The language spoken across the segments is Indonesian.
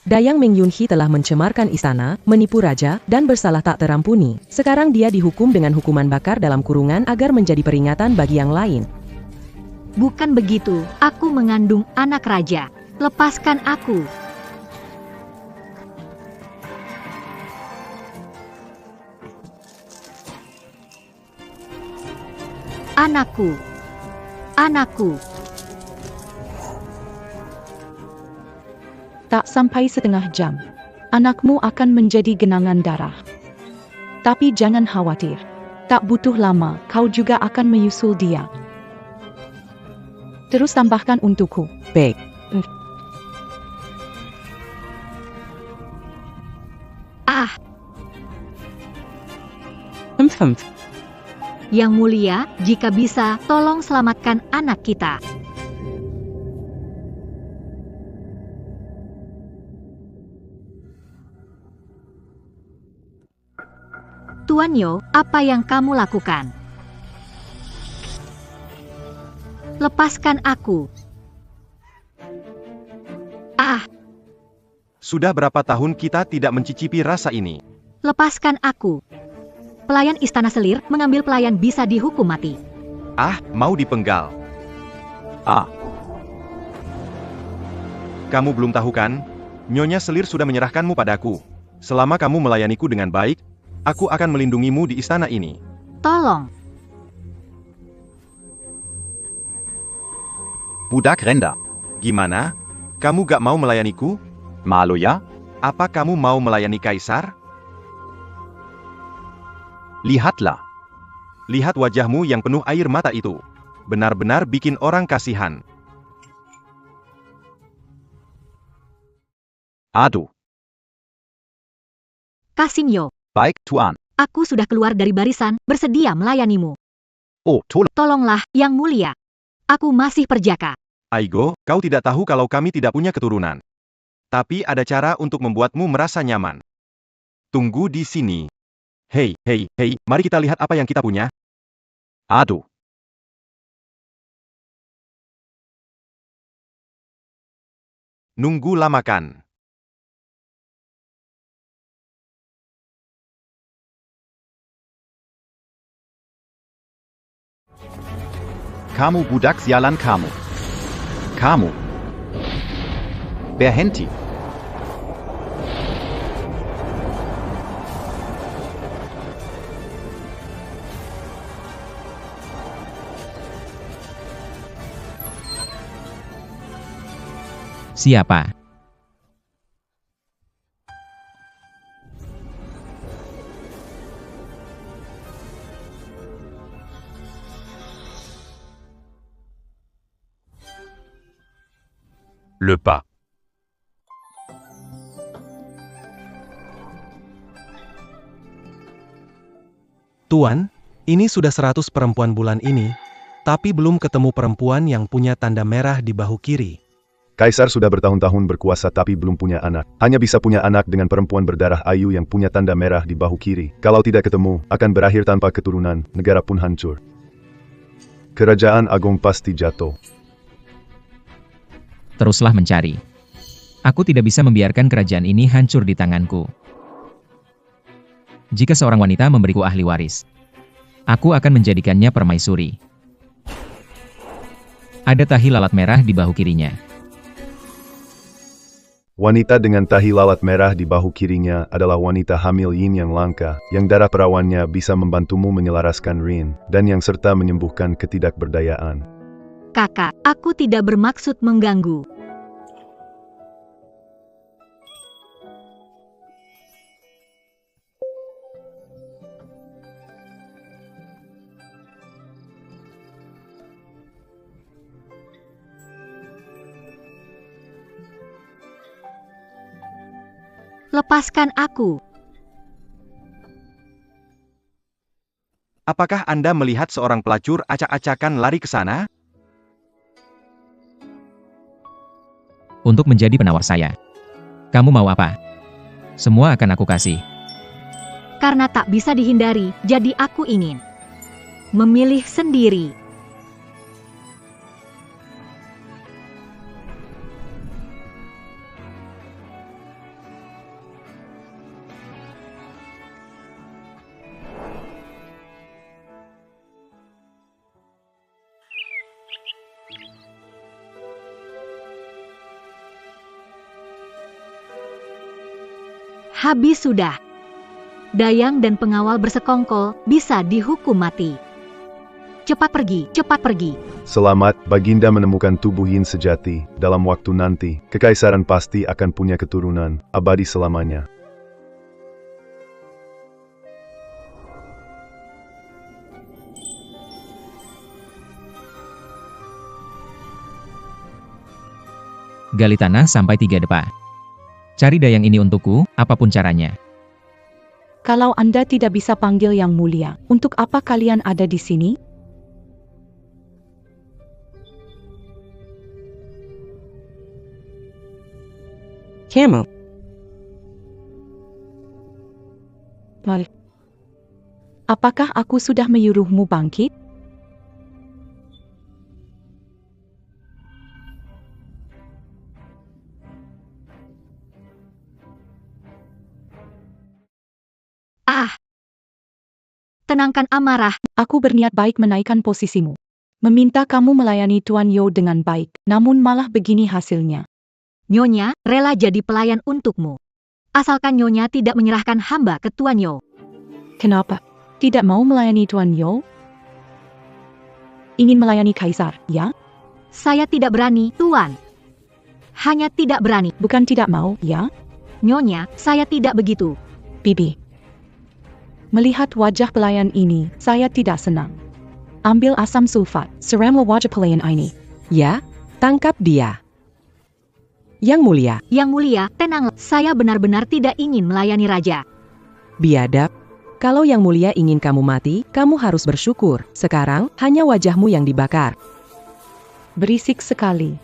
Dayang Ming Yunhee telah mencemarkan istana, menipu raja, dan bersalah tak terampuni. Sekarang dia dihukum dengan hukuman bakar dalam kurungan agar menjadi peringatan bagi yang lain. Bukan begitu, aku mengandung anak raja. Lepaskan aku. Anakku. Anakku. Tak sampai setengah jam, anakmu akan menjadi genangan darah. Tapi jangan khawatir, tak butuh lama kau juga akan menyusul dia. Terus tambahkan untukku. Baik. Ah, Humph. Yang Mulia, jika bisa, tolong selamatkan anak kita. Tuan Yo, apa yang kamu lakukan? Lepaskan aku. Ah, Sudah berapa tahun kita tidak mencicipi rasa ini? lepaskan aku. Pelayan istana selir mengambil pelayan bisa dihukum mati. Mau dipenggal. Kamu belum tahu kan? Nyonya Selir sudah menyerahkanmu padaku. Selama kamu melayaniku dengan baik, aku akan melindungimu di istana ini. Tolong. Budak rendah. Gimana? Kamu gak mau melayaniku? Malu ya? Apa kamu mau melayani kaisar? Lihatlah. Lihat wajahmu yang penuh air mata itu. Benar-benar bikin orang kasihan. Aduh. Kasimyo, Baik, Tuan. aku sudah keluar dari barisan, bersedia melayanimu. Oh, Tolonglah, Yang Mulia. Aku masih perjaka. Aigo, kau tidak tahu kalau kami tidak punya keturunan. Tapi ada cara untuk membuatmu merasa nyaman. Tunggu di sini. Hei, mari kita lihat apa yang kita punya. aduh. Nunggu lama kan? Kamu budak sialan kamu. Kamu. Berhenti. Siapa? Le pas. Tuan, ini sudah 100 perempuan bulan ini, tapi belum ketemu perempuan yang punya tanda merah di bahu kiri. Kaisar sudah bertahun-tahun berkuasa tapi belum punya anak. Hanya bisa punya anak dengan perempuan berdarah ayu yang punya tanda merah di bahu kiri. Kalau tidak ketemu, akan berakhir tanpa keturunan, negara pun hancur. Kerajaan Agung pasti jatuh. Teruslah mencari. Aku tidak bisa membiarkan kerajaan ini hancur di tanganku. Jika seorang wanita memberiku ahli waris, aku akan menjadikannya permaisuri. Ada tahi lalat merah di bahu kirinya. Wanita dengan tahi lalat merah di bahu kirinya adalah wanita hamil yin yang langka, yang darah perawannya bisa membantumu menyelaraskan rin, dan yang serta menyembuhkan ketidakberdayaan. Kakak, aku tidak bermaksud mengganggu. Lepaskan aku. Apakah Anda melihat seorang pelacur acak-acakan lari ke sana? Untuk menjadi penawar saya. Kamu mau apa? Semua akan aku kasih. Karena tak bisa dihindari, jadi aku ingin memilih sendiri. Habis sudah. Dayang dan pengawal bersekongkol bisa dihukum mati. Cepat pergi, cepat pergi. Selamat, Baginda menemukan tubuh Yin sejati. Dalam waktu nanti, kekaisaran pasti akan punya keturunan abadi selamanya. Gali tanah sampai 3 depa. Cari dayang ini untukku, apapun caranya. Kalau Anda tidak bisa panggil Yang Mulia, untuk apa kalian ada di sini? Kamu, Apakah aku sudah menyuruhmu bangkit? Ah! Tenangkan amarah. Aku berniat baik menaikkan posisimu. Meminta kamu melayani Tuan Yo dengan baik, namun malah begini hasilnya. Nyonya rela jadi pelayan untukmu. Asalkan Nyonya tidak menyerahkan hamba ke Tuan Yo. Kenapa? Tidak mau melayani Tuan Yo? Ingin melayani Kaisar, ya? Saya tidak berani, Tuan. Hanya tidak berani. Bukan tidak mau, ya? Nyonya, saya tidak begitu. Bibi. Melihat wajah pelayan ini, saya tidak senang. Ambil asam sulfat, seramlah wajah pelayan ini. ya, tangkap dia. Yang Mulia, Yang Mulia, tenanglah. Saya benar-benar tidak ingin melayani raja. biadab. Kalau Yang Mulia ingin kamu mati, kamu harus bersyukur. Sekarang, hanya wajahmu yang dibakar. Berisik sekali.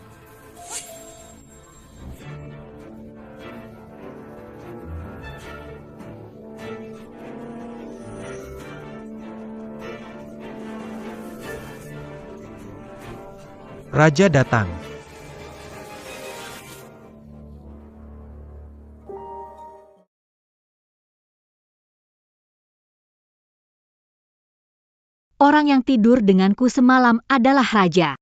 Raja datang. Orang yang tidur denganku semalam adalah raja.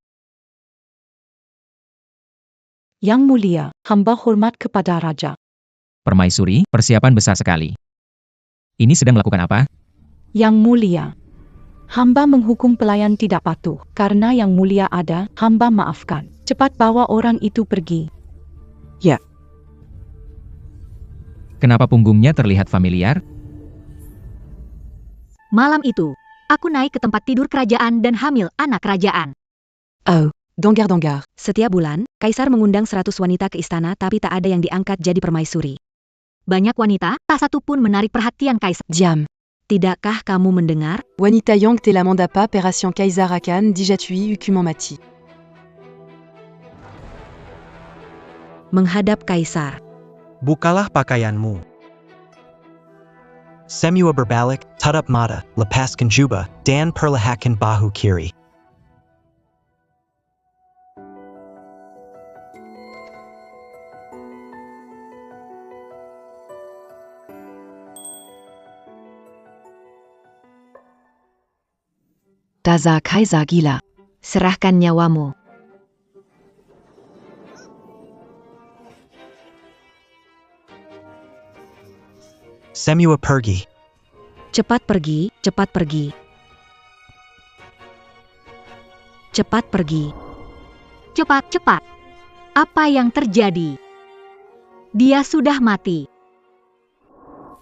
Yang Mulia, hamba hormat kepada Raja. Permaisuri, persiapan besar sekali. Ini sedang melakukan apa? Yang Mulia, hamba menghukum pelayan tidak patuh. Karena Yang Mulia ada, hamba maafkan. Cepat bawa orang itu pergi. Kenapa punggungnya terlihat familiar? Malam itu, aku naik ke tempat tidur kerajaan dan hamil anak kerajaan. Oh, donggar-donggar. Setiap bulan, Kaisar mengundang 100 wanita ke istana tapi tak ada yang diangkat jadi permaisuri. Banyak wanita, tak satu pun menarik perhatian Kaisar. Diam. Tidakkah kamu mendengar? Wanita yang te la manda pas peration Kaisar akan dijatui ukumamati. Menghadap Kaisar. Bukalah pakaianmu. Semua berbalik, tutup mata, lepaskan jubah, dan perlihatkan bahu kiri. Dasar Kaiser gila. Serahkan nyawamu. Semua pergi. Cepat pergi, cepat pergi. Cepat pergi. Cepat, cepat. Apa yang terjadi? Dia sudah mati.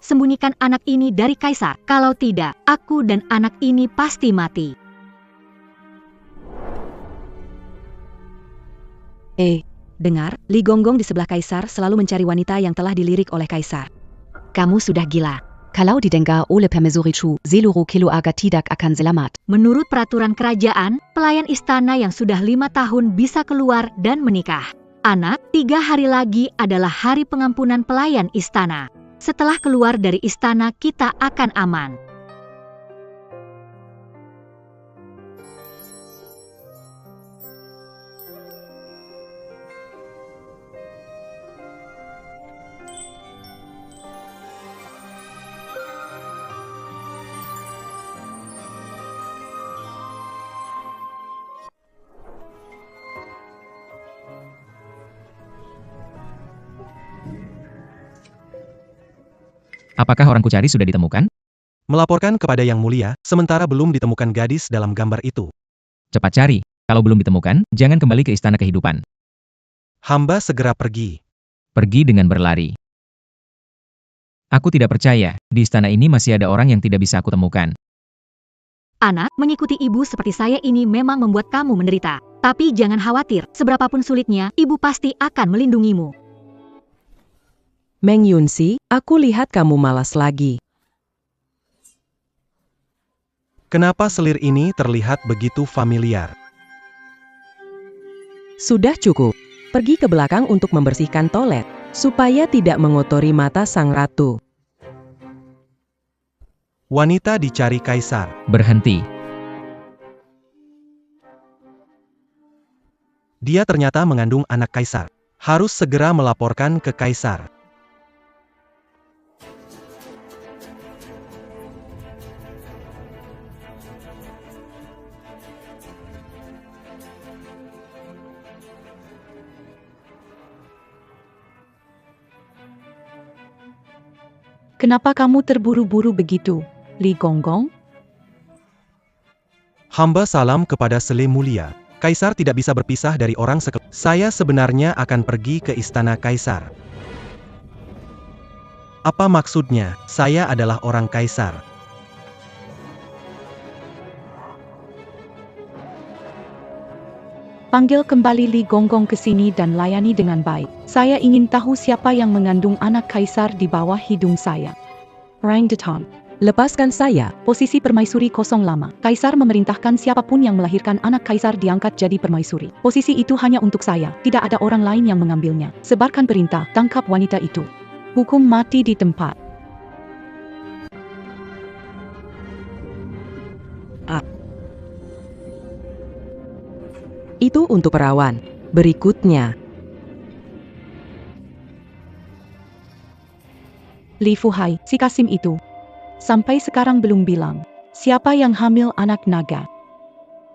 Sembunyikan anak ini dari Kaisar. Kalau tidak, aku dan anak ini pasti mati. Dengar, Li Gonggong di sebelah Kaisar selalu mencari wanita yang telah dilirik oleh Kaisar. Kamu sudah gila. Kalau didengar oleh permaisuriku, seluruh kilo aga tidak akan selamat. Menurut peraturan kerajaan, pelayan istana yang sudah 5 tahun bisa keluar dan menikah. Anak, 3 hari lagi adalah hari pengampunan pelayan istana. Setelah keluar dari istana, kita akan aman. Apakah orang kucari sudah ditemukan? Melaporkan kepada Yang Mulia, sementara belum ditemukan gadis dalam gambar itu. Cepat cari. Kalau belum ditemukan, jangan kembali ke istana kehidupan. Hamba segera pergi. Pergi dengan berlari. Aku tidak percaya, di istana ini masih ada orang yang tidak bisa aku temukan. Anak, mengikuti ibu seperti saya ini memang membuat kamu menderita. Tapi jangan khawatir, seberapapun sulitnya, ibu pasti akan melindungimu. Meng Yunsi, aku lihat kamu malas lagi. Kenapa selir ini terlihat begitu familiar? Sudah cukup. Pergi ke belakang untuk membersihkan toilet, supaya tidak mengotori mata sang ratu. Wanita dicari kaisar. Berhenti. Dia ternyata mengandung anak kaisar. Harus segera melaporkan ke kaisar. Kenapa kamu terburu-buru begitu, Li Gonggong? Hamba salam kepada Sele Mulia. Kaisar tidak bisa berpisah dari orang sekelas. Saya sebenarnya akan pergi ke istana kaisar. Apa maksudnya? Saya adalah orang kaisar. Panggil kembali Li Gonggong ke sini dan layani dengan baik. Saya ingin tahu siapa yang mengandung anak kaisar di bawah hidung saya. Rang Detang. Lepaskan saya. Posisi permaisuri kosong lama. Kaisar memerintahkan siapapun yang melahirkan anak kaisar diangkat jadi permaisuri. Posisi itu hanya untuk saya. Tidak ada orang lain yang mengambilnya. Sebarkan perintah, tangkap wanita itu. Hukum mati di tempat. Itu untuk perawan. Berikutnya. Li Fuhai, si Kasim itu. Sampai sekarang belum bilang. Siapa yang hamil anak naga?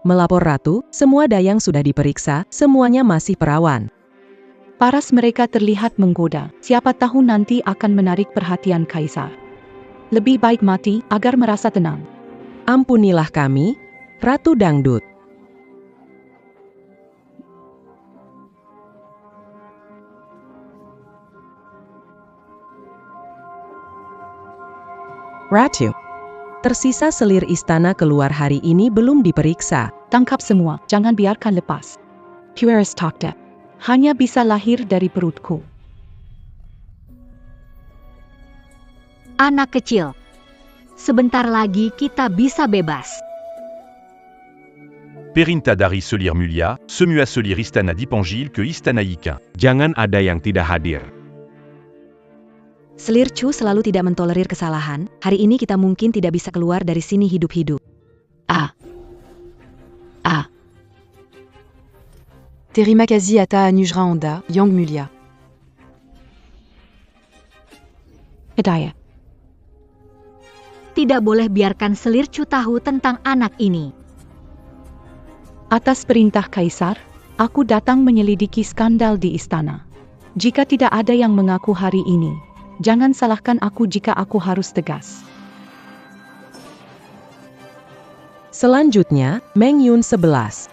Melapor ratu, semua dayang sudah diperiksa, semuanya masih perawan. Paras mereka terlihat menggoda. Siapa tahu nanti akan menarik perhatian kaisar. Lebih baik mati, agar merasa tenang. Ampunilah kami, Ratu Dangdut. Ratu. Tersisa selir istana keluar hari ini belum diperiksa. Tangkap semua, jangan biarkan lepas. Pueris Takda. Hanya bisa lahir dari perutku. Anak kecil. Sebentar lagi kita bisa bebas. Perinta dari Selir Mulia, semua selir istana dipanggil ke istana Yikan. Jangan ada yang tidak hadir. Selir Chu selalu tidak mentolerir kesalahan. Hari ini kita mungkin tidak bisa keluar dari sini hidup-hidup. Terima kasih atas Nujra Onda, Yang Mulia. Hidayah. Tidak boleh biarkan Selir Chu tahu tentang anak ini. Atas perintah kaisar, aku datang menyelidiki skandal di istana. Jika tidak ada yang mengaku hari ini, jangan salahkan aku jika aku harus tegas. Selanjutnya, Meng Yun 11.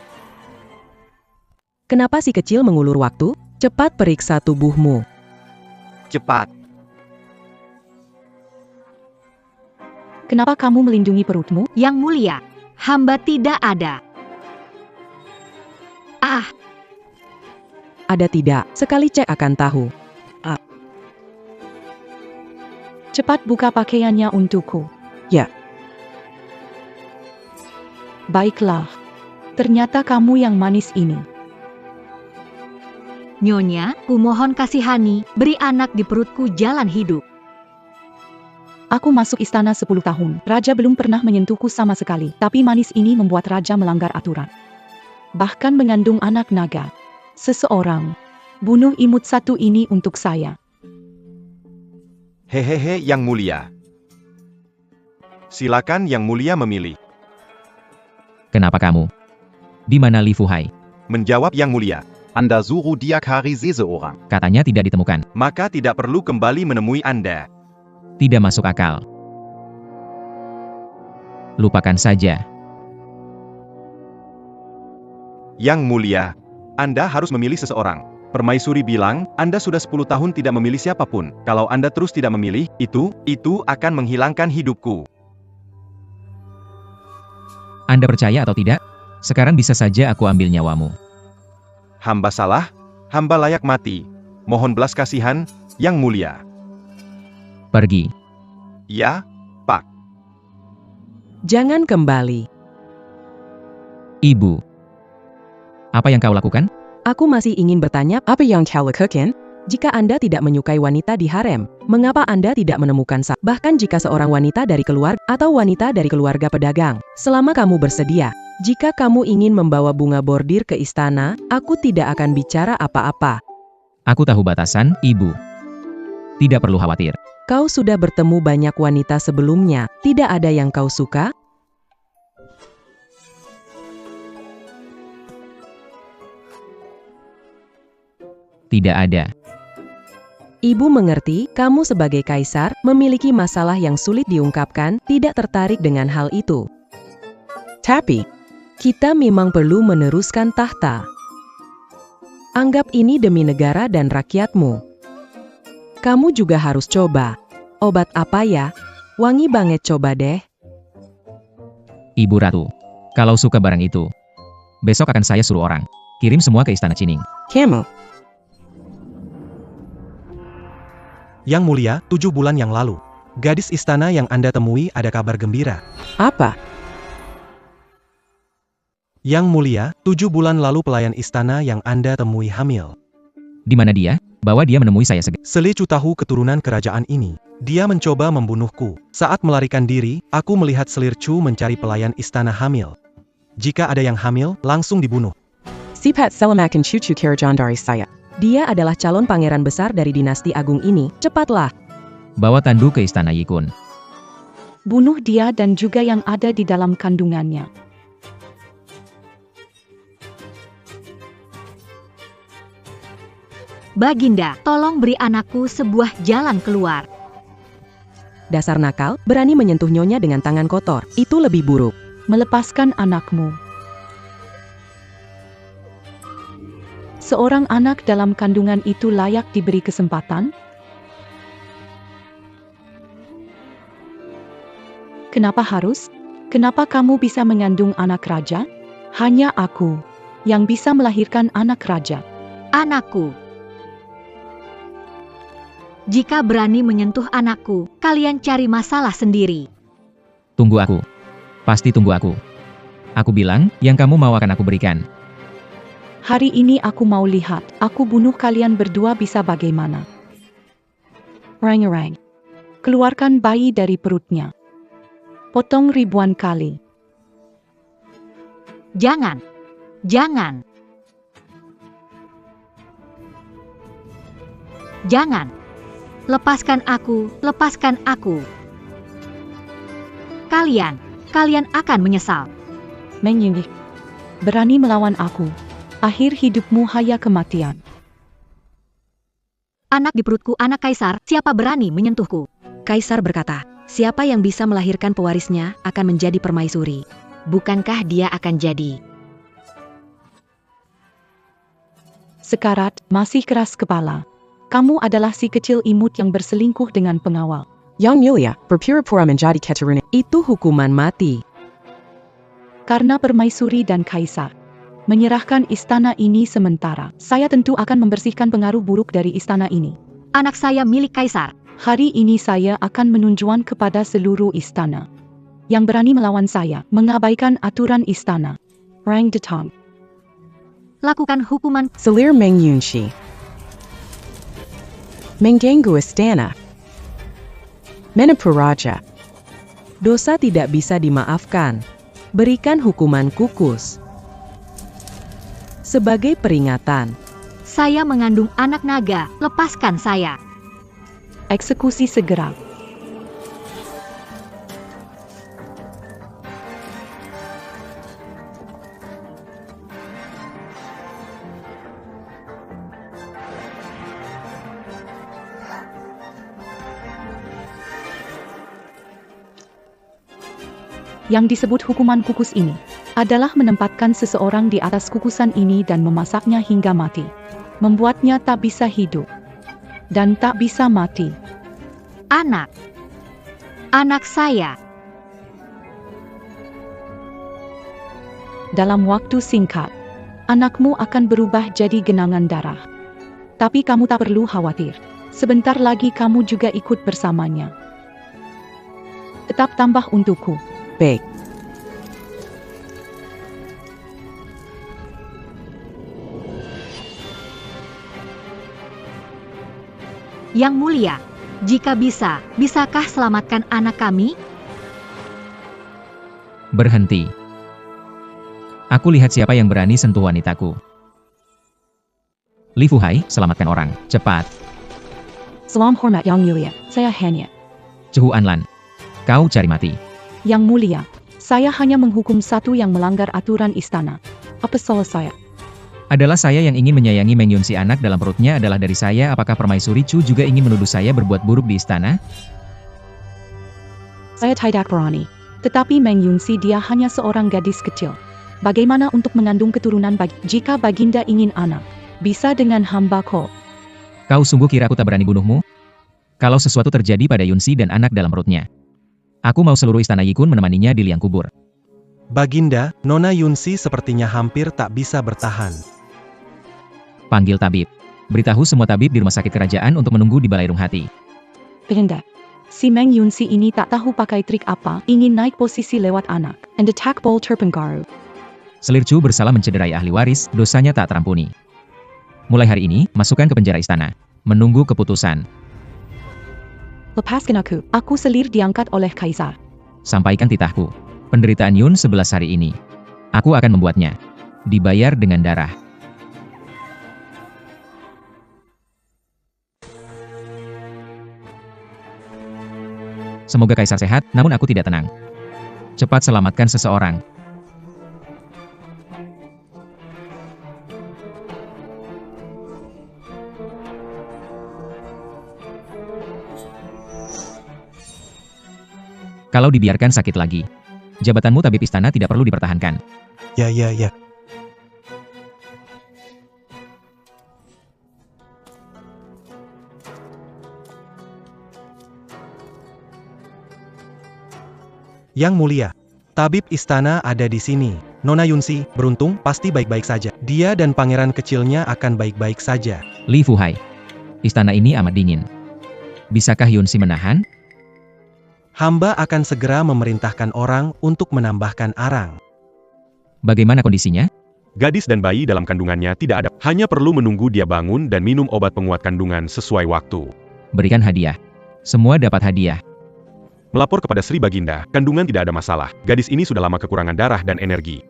Kenapa si kecil mengulur waktu? Cepat periksa tubuhmu. Cepat. Kenapa kamu melindungi perutmu? Yang Mulia, hamba tidak ada. Ada tidak, sekali cek akan tahu. Cepat buka pakaiannya untukku. Ya. Baiklah. Ternyata kamu yang manis ini. Nyonya, kumohon kasihani, beri anak di perutku jalan hidup. Aku masuk istana 10 tahun. Raja belum pernah menyentuhku sama sekali. Tapi manis ini membuat raja melanggar aturan. Bahkan mengandung anak naga. Seseorang bunuh imut satu ini untuk saya. Hehehe, Yang Mulia. Silakan Yang Mulia memilih. Kenapa kamu? Di mana Li Fuhai? Menjawab Yang Mulia. Anda suruh dia cari seseorang. Katanya tidak ditemukan. Maka tidak perlu kembali menemui Anda. Tidak masuk akal. Lupakan saja. Yang mulia, Anda harus memilih seseorang. Permaisuri bilang, Anda sudah 10 tahun tidak memilih siapapun. Kalau Anda terus tidak memilih, itu akan menghilangkan hidupku. Anda percaya atau tidak? Sekarang bisa saja aku ambil nyawamu. Hamba salah, hamba layak mati. Mohon belas kasihan, Yang mulia. Pergi. Ya, Pak. Jangan kembali. Ibu. Apa yang kau lakukan? Aku masih ingin bertanya, apa yang kau lakukan? Jika Anda tidak menyukai wanita di harem, mengapa Anda tidak menemukan bahkan jika seorang wanita dari keluarga atau wanita dari keluarga pedagang? Selama kamu bersedia, jika kamu ingin membawa bunga bordir ke istana, aku tidak akan bicara apa-apa. Aku tahu batasan, Ibu. Tidak perlu khawatir. Kau sudah bertemu banyak wanita sebelumnya, tidak ada yang kau suka? Tidak ada. Ibu mengerti, kamu sebagai kaisar, memiliki masalah yang sulit diungkapkan, tidak tertarik dengan hal itu. Tapi, kita memang perlu meneruskan tahta. Anggap ini demi negara dan rakyatmu. Kamu juga harus coba. Obat apa ya? Wangi banget, coba deh. Ibu Ratu, kalau suka barang itu, besok akan saya suruh orang kirim semua ke istana Cining. Kamu. Yang mulia, 7 bulan yang lalu, gadis istana yang Anda temui ada kabar gembira. Apa? Yang mulia, 7 bulan lalu pelayan istana yang Anda temui hamil. Di mana dia? Bawa dia menemui saya segera. Selicu tahu keturunan kerajaan ini. Dia mencoba membunuhku. Saat melarikan diri, aku melihat Selir Chu mencari pelayan istana hamil. Jika ada yang hamil, langsung dibunuh. Sipat selamakan cucu kerajaan dari saya. Dia adalah calon pangeran besar dari dinasti agung ini. Cepatlah. Bawa Tandu ke istana Yikun. Bunuh dia dan juga yang ada di dalam kandungannya. Baginda, tolong beri anakku sebuah jalan keluar. Dasar nakal, berani menyentuh nyonya dengan tangan kotor. Itu lebih buruk. Melepaskan anakmu. Seorang anak dalam kandungan itu layak diberi kesempatan? Kenapa harus? Kenapa kamu bisa mengandung anak raja? Hanya aku yang bisa melahirkan anak raja. Anakku. Jika berani menyentuh anakku, kalian cari masalah sendiri. Tunggu aku. Pasti tunggu aku. Aku bilang, yang kamu mau akan aku berikan. Hari ini aku mau lihat, aku bunuh kalian berdua bisa bagaimana. Rang-rang. Keluarkan bayi dari perutnya. Potong ribuan kali. Jangan. Jangan. Jangan. Lepaskan aku, lepaskan aku. Kalian akan menyesal. Menyinggih. Berani melawan aku. Akhir hidupmu hanya kematian. Anak di perutku anak kaisar, siapa berani menyentuhku? Kaisar berkata, siapa yang bisa melahirkan pewarisnya akan menjadi permaisuri. Bukankah dia akan jadi? Sekarat, masih keras kepala. Kamu adalah si kecil imut yang berselingkuh dengan pengawal. Yang mulia, berpura-pura menjadi keturunan. Itu hukuman mati. Karena permaisuri dan kaisar menyerahkan istana ini sementara, saya tentu akan membersihkan pengaruh buruk dari istana ini. Anak saya milik kaisar. Hari ini saya akan menunjukkan kepada seluruh istana yang berani melawan saya, mengabaikan aturan istana. Rang Detang. Lakukan hukuman. Selir Meng Yunshi. Mengganggu istana. Menipuraja. Dosa tidak bisa dimaafkan. Berikan hukuman kukus. Sebagai peringatan. Saya mengandung anak naga, lepaskan saya. Eksekusi segera. Yang disebut hukuman kukus ini adalah menempatkan seseorang di atas kukusan ini dan memasaknya hingga mati. Membuatnya tak bisa hidup dan tak bisa mati. Anak. Anak saya. Dalam waktu singkat, anakmu akan berubah jadi genangan darah. Tapi kamu tak perlu khawatir. Sebentar lagi kamu juga ikut bersamanya. Tetap tambah untukku. Baik. Yang mulia, jika bisa, bisakah selamatkan anak kami? Berhenti. Aku lihat siapa yang berani sentuh wanitaku. Li Fuhai, selamatkan orang, cepat. Salam hormat Yang Mulia, saya hanya. Cehu Anlan, kau cari mati. Yang Mulia, saya hanya menghukum satu yang melanggar aturan istana. Apa salah saya? Adalah saya yang ingin menyayangi Meng Yunsi, anak dalam perutnya adalah dari saya. Apakah Permaisuri Chu juga ingin menuduh saya berbuat buruk di istana? Saya tidak berani. Tetapi Meng Yunsi dia hanya seorang gadis kecil. Bagaimana untuk mengandung keturunan jika Baginda ingin anak? Bisa dengan hamba kok. Kau sungguh kira aku tak berani bunuhmu? Kalau sesuatu terjadi pada Yunsi dan anak dalam perutnya, aku mau seluruh istana Yikun menemaninya di liang kubur. Baginda, Nona Yunsi sepertinya hampir tak bisa bertahan. Panggil tabib. Beritahu semua tabib di rumah sakit kerajaan untuk menunggu di Balai Rung Hati. Baginda, si Meng Yunsi ini tak tahu pakai trik apa, ingin naik posisi lewat anak, and attack Bol Terpenggaru. Selir Chu bersalah mencederai ahli waris, dosanya tak terampuni. Mulai hari ini, masukkan ke penjara istana. Menunggu keputusan. Lepaskan aku selir diangkat oleh Kaisar. Sampaikan titahku. Penderitaan Yun 11 hari ini. Aku akan membuatnya. Dibayar dengan darah. Semoga Kaisar sehat, namun aku tidak tenang. Cepat selamatkan seseorang. Kalau dibiarkan sakit lagi, jabatanmu tabib istana tidak perlu dipertahankan. Ya. Yang Mulia, tabib istana ada di sini. Nona Yunsi, beruntung, pasti baik-baik saja. Dia dan pangeran kecilnya akan baik-baik saja. Li Fuhai, istana ini amat dingin. Bisakah Yunsi menahan? Hamba akan segera memerintahkan orang untuk menambahkan arang. Bagaimana kondisinya? Gadis dan bayi dalam kandungannya tidak ada. Hanya perlu menunggu dia bangun dan minum obat penguat kandungan sesuai waktu. Berikan hadiah. Semua dapat hadiah. Melapor kepada Sri Baginda, kandungan tidak ada masalah. Gadis ini sudah lama kekurangan darah dan energi.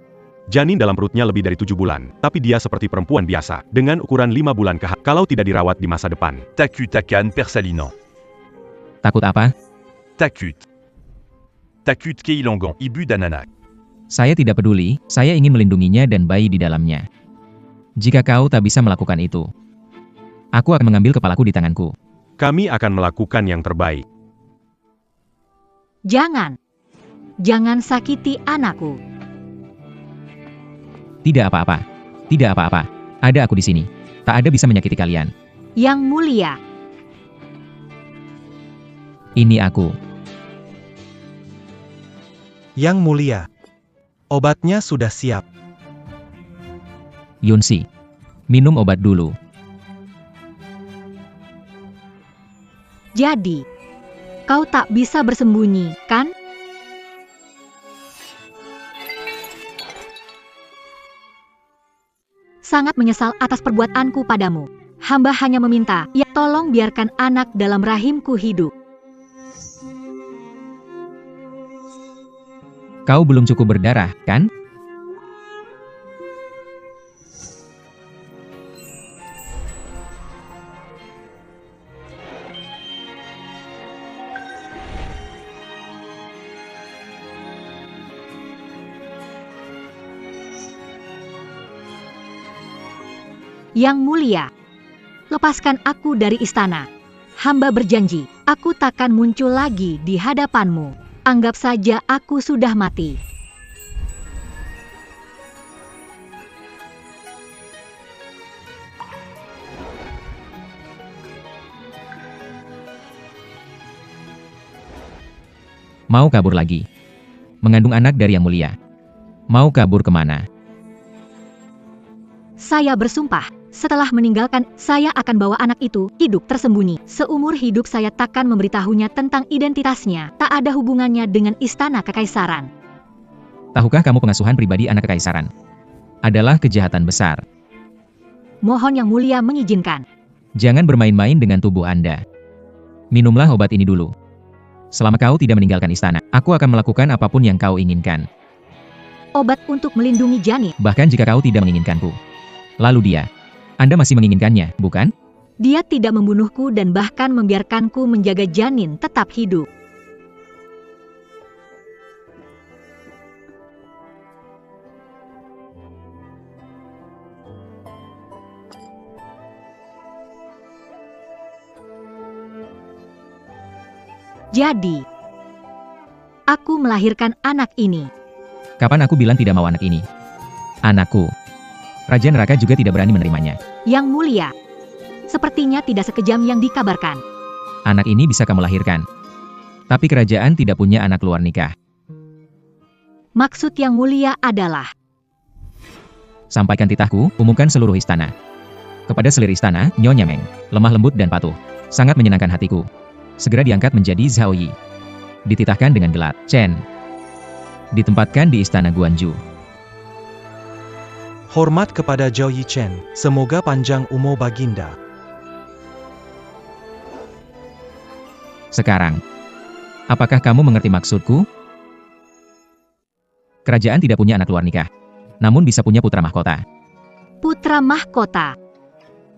Janin dalam perutnya lebih dari 7 bulan, tapi dia seperti perempuan biasa, dengan ukuran 5 bulan kalau tidak dirawat di masa depan. Takutakan persalinan. Takut apa? Takut. Takut keilongan, ibu dan anak. Saya tidak peduli, saya ingin melindunginya dan bayi di dalamnya. Jika kau tak bisa melakukan itu, aku akan mengambil kepalaku di tanganku. Kami akan melakukan yang terbaik. Jangan sakiti anakku. Tidak apa-apa. Tidak apa-apa. Ada aku di sini. Tak ada bisa menyakiti kalian. Yang Mulia. Ini aku. Yang Mulia, obatnya sudah siap. Yunsi, minum obat dulu. Jadi, kau tak bisa bersembunyi, kan? Sangat menyesal atas perbuatanku padamu. Hamba hanya meminta, ya tolong biarkan anak dalam rahimku hidup. Kau belum cukup berdarah, kan? Yang Mulia, lepaskan aku dari istana. Hamba berjanji, aku takkan muncul lagi di hadapanmu. Anggap saja aku sudah mati. Mau kabur lagi. Mengandung anak dari Yang Mulia. Mau kabur kemana? Saya bersumpah, setelah meninggalkan, saya akan bawa anak itu hidup tersembunyi. Seumur hidup saya takkan memberitahunya tentang identitasnya. Tak ada hubungannya dengan istana kekaisaran. Tahukah kamu pengasuhan pribadi anak kekaisaran adalah kejahatan besar? Mohon Yang Mulia mengizinkan. Jangan bermain-main dengan tubuh Anda. Minumlah obat ini dulu. Selama kau tidak meninggalkan istana, aku akan melakukan apapun yang kau inginkan. Obat untuk melindungi janin. Bahkan jika kau tidak menginginkanku. Lalu dia, Anda masih menginginkannya, bukan? Dia tidak membunuhku dan bahkan membiarkanku menjaga janin tetap hidup. Jadi, aku melahirkan anak ini. Kapan aku bilang tidak mau anak ini? Anakku. Raja Neraka juga tidak berani menerimanya. Yang Mulia, sepertinya tidak sekejam yang dikabarkan. Anak ini bisa kamu lahirkan. Tapi kerajaan tidak punya anak luar nikah. Maksud Yang Mulia adalah, sampaikan titahku, umumkan seluruh istana. Kepada selir istana, Nyonya Meng, lemah lembut dan patuh. Sangat menyenangkan hatiku. Segera diangkat menjadi Zhao Yi. Dititahkan dengan gelar Chen. Ditempatkan di istana Guanju. Hormat kepada Zhao Yi Chen, semoga panjang umur Baginda. Sekarang, apakah kamu mengerti maksudku? Kerajaan tidak punya anak luar nikah, namun bisa punya putra mahkota. putra mahkota.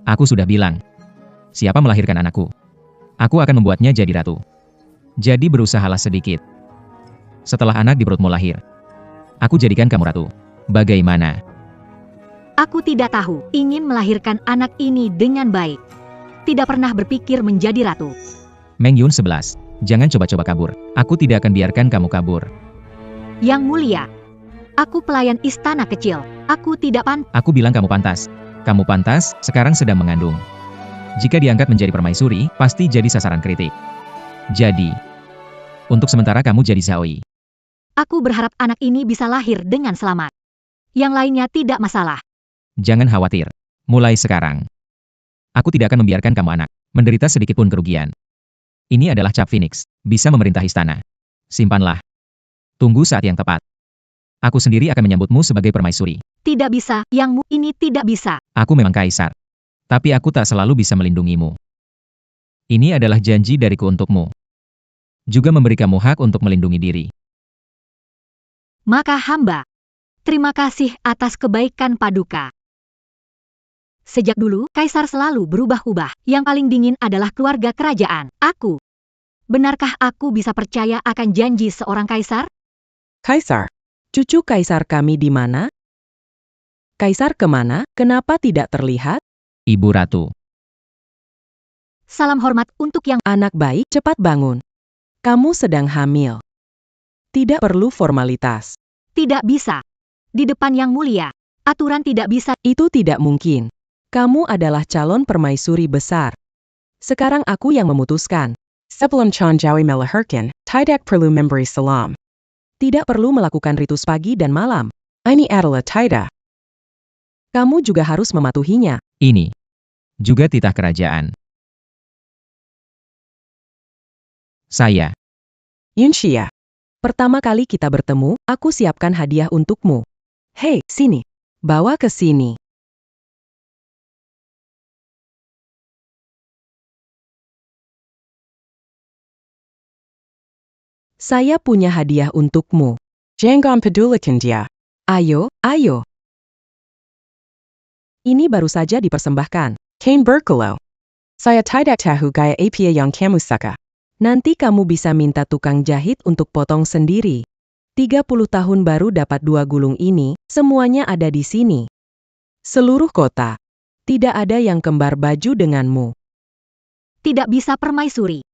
Aku sudah bilang, siapa melahirkan anakku? Aku akan membuatnya jadi ratu. Jadi berusahalah sedikit. Setelah anak di perutmu lahir, aku jadikan kamu ratu. Bagaimana? Aku tidak tahu, ingin melahirkan anak ini dengan baik. Tidak pernah berpikir menjadi ratu. Meng Yun 11, jangan coba-coba kabur. Aku tidak akan biarkan kamu kabur. Yang Mulia, aku pelayan istana kecil. Aku tidak Aku bilang kamu pantas. Kamu pantas, sekarang sedang mengandung. Jika diangkat menjadi permaisuri, pasti jadi sasaran kritik. Jadi, untuk sementara kamu jadi Zhao Yi. Aku berharap anak ini bisa lahir dengan selamat. Yang lainnya tidak masalah. Jangan khawatir. Mulai sekarang, aku tidak akan membiarkan kamu anak menderita sedikit pun kerugian. Ini adalah cap Phoenix, bisa memerintah istana. Simpanlah. Tunggu saat yang tepat. Aku sendiri akan menyambutmu sebagai permaisuri. Tidak bisa, Yangmu ini tidak bisa. Aku memang kaisar. Tapi aku tak selalu bisa melindungimu. Ini adalah janji dariku untukmu. Juga memberi kamu hak untuk melindungi diri. Maka hamba, terima kasih atas kebaikan Paduka. Sejak dulu, kaisar selalu berubah-ubah. Yang paling dingin adalah keluarga kerajaan. Aku. Benarkah aku bisa percaya akan janji seorang kaisar? Kaisar, cucu kaisar kami di mana? Kaisar kemana? Kenapa tidak terlihat? Ibu Ratu. Salam hormat untuk yang anak baik, cepat bangun. Kamu sedang hamil. Tidak perlu formalitas. Tidak bisa. Di depan Yang Mulia, aturan tidak bisa. Itu tidak mungkin. Kamu adalah calon permaisuri besar. Sekarang aku yang memutuskan. Sebelum Chan Jawi melahirkan, tidak perlu memberi salam. Tidak perlu melakukan ritus pagi dan malam. Ini adalah tidak. Kamu juga harus mematuhinya. Ini juga titah kerajaan. Saya. Yunxia. Pertama kali kita bertemu, aku siapkan hadiah untukmu. Hei, sini. Bawa ke sini. Saya punya hadiah untukmu. Jangan pedulikan dia. Ayo, ayo. Ini baru saja dipersembahkan. Kane Berkelo. Saya tidak tahu gaya apa yang kamu suka. Nanti kamu bisa minta tukang jahit untuk potong sendiri. 30 tahun baru dapat 2 gulung ini, semuanya ada di sini. Seluruh kota. Tidak ada yang kembar baju denganmu. Tidak bisa permaisuri.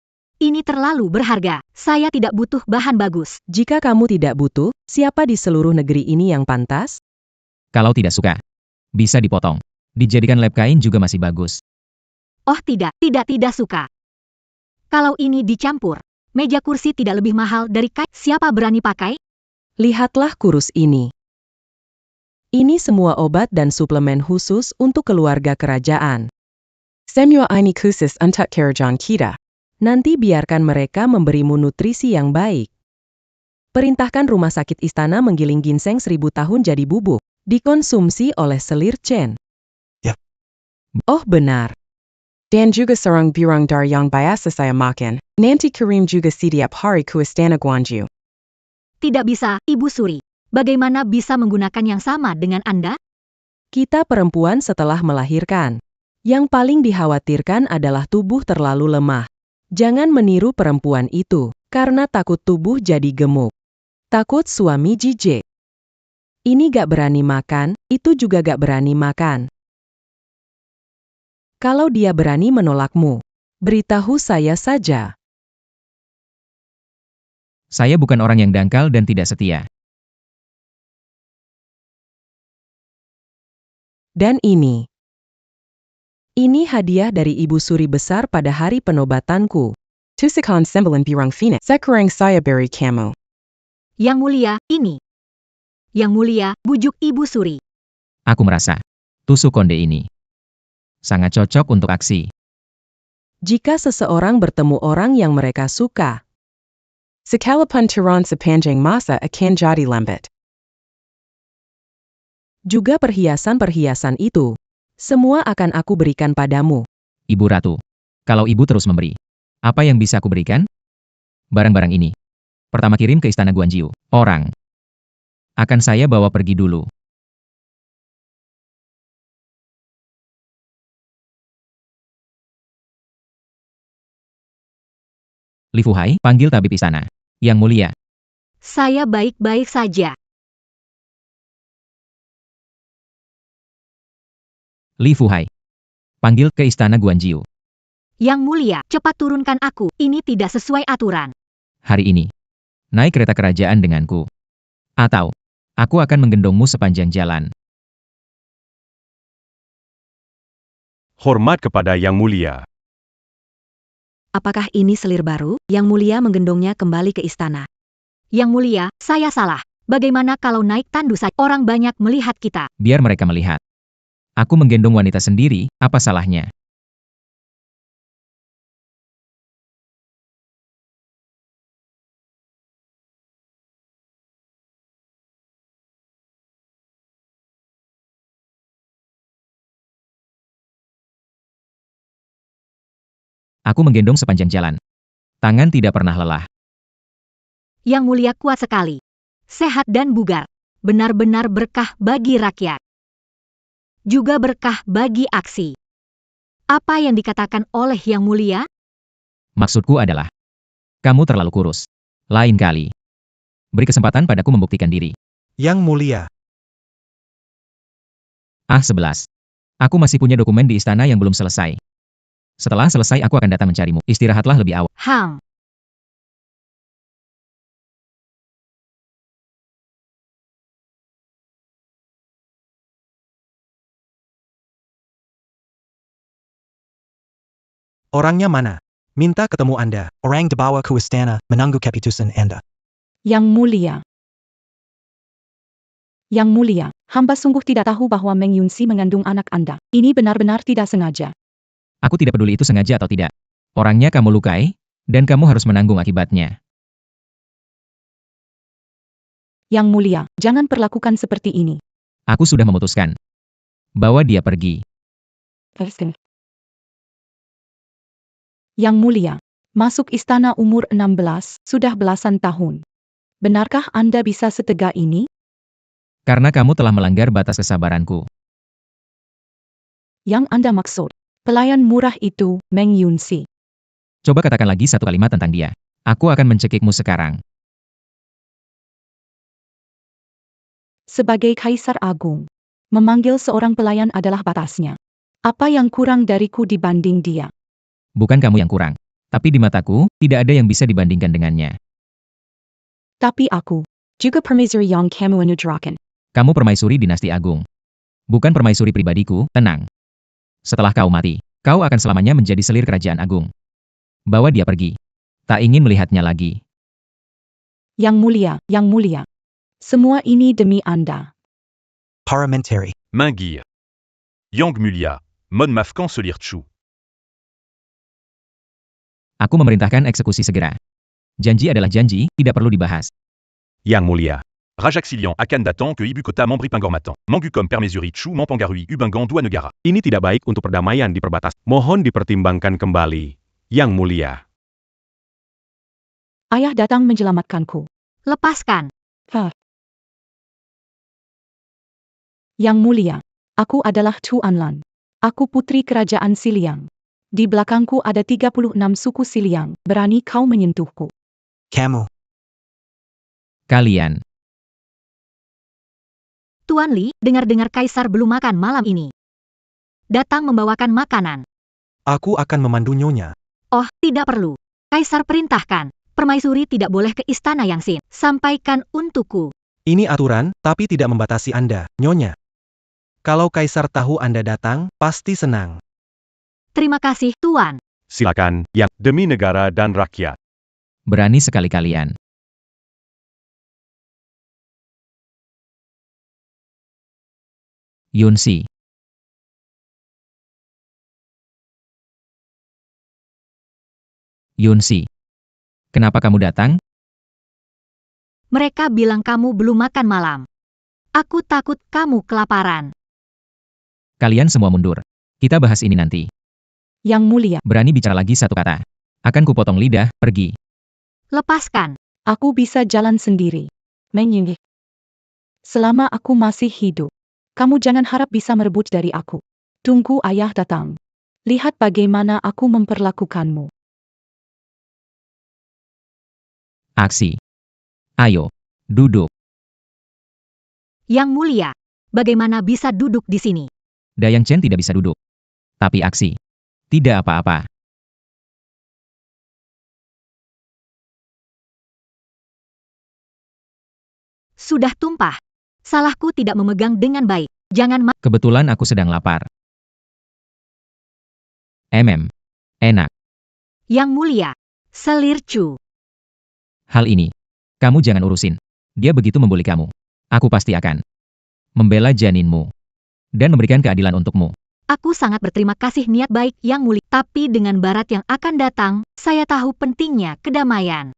Ini terlalu berharga. Saya tidak butuh bahan bagus. Jika kamu tidak butuh, siapa di seluruh negeri ini yang pantas? Kalau tidak suka, bisa dipotong. Dijadikan lap kain juga masih bagus. Oh tidak suka. Kalau ini dicampur, meja kursi tidak lebih mahal dari kain. Siapa berani pakai? Lihatlah kurus ini. Ini semua obat dan suplemen khusus untuk keluarga kerajaan. Semua ini khusus untuk kerajaan kita. Nanti biarkan mereka memberimu nutrisi yang baik. Perintahkan rumah sakit istana menggiling ginseng 1000 tahun jadi bubuk. Dikonsumsi oleh selir Chen. Yap. Oh benar. Dan juga seorang birang dar yang biasa saya makan. Nanti kirim juga setiap hari ke istana Guangzhou. Tidak bisa, Ibu Suri. Bagaimana bisa menggunakan yang sama dengan Anda? Kita perempuan setelah melahirkan. Yang paling dikhawatirkan adalah tubuh terlalu lemah. Jangan meniru perempuan itu, karena takut tubuh jadi gemuk. Takut suami jijik. Ini gak berani makan, itu juga gak berani makan. Kalau dia berani menolakmu, beritahu saya saja. Saya bukan orang yang dangkal dan tidak setia. Dan ini hadiah dari Ibu Suri besar pada hari penobatanku. Tusikan sembilan birang Phoenix. Sekarang saya beri kamu. Yang Mulia, ini. Yang Mulia, bujuk Ibu Suri. Aku merasa, tusuk konde ini sangat cocok untuk aksi. Jika seseorang bertemu orang yang mereka suka, sekalipun turun sepanjang masa akan jadi lambat. Juga perhiasan-perhiasan itu, semua akan aku berikan padamu. Ibu Ratu, kalau ibu terus memberi, apa yang bisa aku berikan? Barang-barang ini. Pertama kirim ke istana Guangzhou. Orang akan saya bawa pergi dulu. Li Fuhai, panggil tabib istana. Yang Mulia. Saya baik-baik saja. Li Fuhai, panggil ke istana Guangzhou. Yang Mulia, cepat turunkan aku. Ini tidak sesuai aturan. Hari ini, naik kereta kerajaan denganku. Atau, aku akan menggendongmu sepanjang jalan. Hormat kepada Yang Mulia. Apakah ini selir baru? Yang Mulia menggendongnya kembali ke istana. Yang Mulia, saya salah. Bagaimana kalau naik tandu saja? Orang banyak melihat kita. Biar mereka melihat. Aku menggendong wanita sendiri, apa salahnya? Aku menggendong sepanjang jalan. Tangan tidak pernah lelah. Yang Mulia kuat sekali. Sehat dan bugar. Benar-benar berkah bagi rakyat. Juga berkah bagi aksi. Apa yang dikatakan oleh Yang Mulia? Maksudku adalah, kamu terlalu kurus. Lain kali, beri kesempatan padaku membuktikan diri. Yang Mulia. 11. Aku masih punya dokumen di istana yang belum selesai. Setelah selesai aku akan datang mencarimu. Istirahatlah lebih awal. Hang. Orangnya mana? Minta ketemu Anda. Orang dibawa ke istana, menunggu keputusan Anda. Yang Mulia. Yang Mulia, hamba sungguh tidak tahu bahwa Meng Yunxi mengandung anak Anda. Ini benar-benar tidak sengaja. Aku tidak peduli itu sengaja atau tidak. Orangnya kamu lukai, dan kamu harus menanggung akibatnya. Yang Mulia, jangan perlakukan seperti ini. Aku sudah memutuskan. Bawa dia pergi. Yang Mulia, masuk istana umur 16, sudah belasan tahun. Benarkah Anda bisa setega ini? Karena kamu telah melanggar batas kesabaranku. Yang Anda maksud, pelayan murah itu, Meng Yunxi. Coba katakan lagi satu kalimat tentang dia. Aku akan mencekikmu sekarang. Sebagai Kaisar Agung, memanggil seorang pelayan adalah batasnya. Apa yang kurang dariku dibanding dia? Bukan kamu yang kurang. Tapi di mataku, tidak ada yang bisa dibandingkan dengannya. Tapi aku juga permaisuri yang kamu anugerahkan. Kamu permaisuri dinasti agung. Bukan permaisuri pribadiku, tenang. Setelah kau mati, kau akan selamanya menjadi selir kerajaan agung. Bawa dia pergi. Tak ingin melihatnya lagi. Yang mulia. Semua ini demi Anda. Parliamentary. Mingir. Yang Mulia. Mon Mafkan Selir Chu. Aku memerintahkan eksekusi segera. Janji adalah janji, tidak perlu dibahas. Yang Mulia. Rajaxilian Akan Datan que Ibu Kota Membri Pingormatan. Mangukom Permaisuri Chu Mampangarui Ubangan Dua Negara. Ini tidak baik untuk perdamaian di perbatasan. Mohon dipertimbangkan kembali, Yang Mulia. Ayah datang menyelamatkanku. Lepaskan. Yang mulia, aku adalah Tuan Lan. Aku putri kerajaan Siliang. Di belakangku ada 36 suku Siliang. Berani kau menyentuhku? Kamu. Kalian. Tuan Li, dengar-dengar Kaisar belum makan malam ini. Datang membawakan makanan. Aku akan memandu Nyonya. Oh, tidak perlu. Kaisar perintahkan. Permaisuri tidak boleh ke istana Yangxin. Sampaikan untukku. Ini aturan, tapi tidak membatasi Anda, Nyonya. Kalau Kaisar tahu Anda datang, pasti senang. Terima kasih, Tuan. Silakan, Yang, demi negara dan rakyat. Berani sekali kalian. Yunsi. Yunsi. Kenapa kamu datang? Mereka bilang kamu belum makan malam. Aku takut kamu kelaparan. Kalian semua mundur. Kita bahas ini nanti. Yang mulia, Berani bicara lagi satu kata. Akan kupotong lidah, pergi. Lepaskan. aku bisa jalan sendiri. Menyinggih. Selama aku masih hidup, kamu jangan harap bisa merebut dari aku. Tunggu ayah datang. Lihat bagaimana aku memperlakukanmu. Aksi. Ayo, duduk. Yang mulia, bagaimana bisa duduk di sini? Dayang Chen tidak bisa duduk. Tapi aksi. Tidak apa-apa. Sudah tumpah. Salahku tidak memegang dengan baik. Jangan Kebetulan aku sedang lapar. Enak. Yang mulia, Selir Chu. Hal ini. Kamu jangan urusin. Dia begitu membuli kamu. Aku pasti akan membela janinmu. Dan memberikan keadilan untukmu. Aku sangat berterima kasih niat baik Yang mulia. Tapi dengan barat yang akan datang, saya tahu pentingnya kedamaian.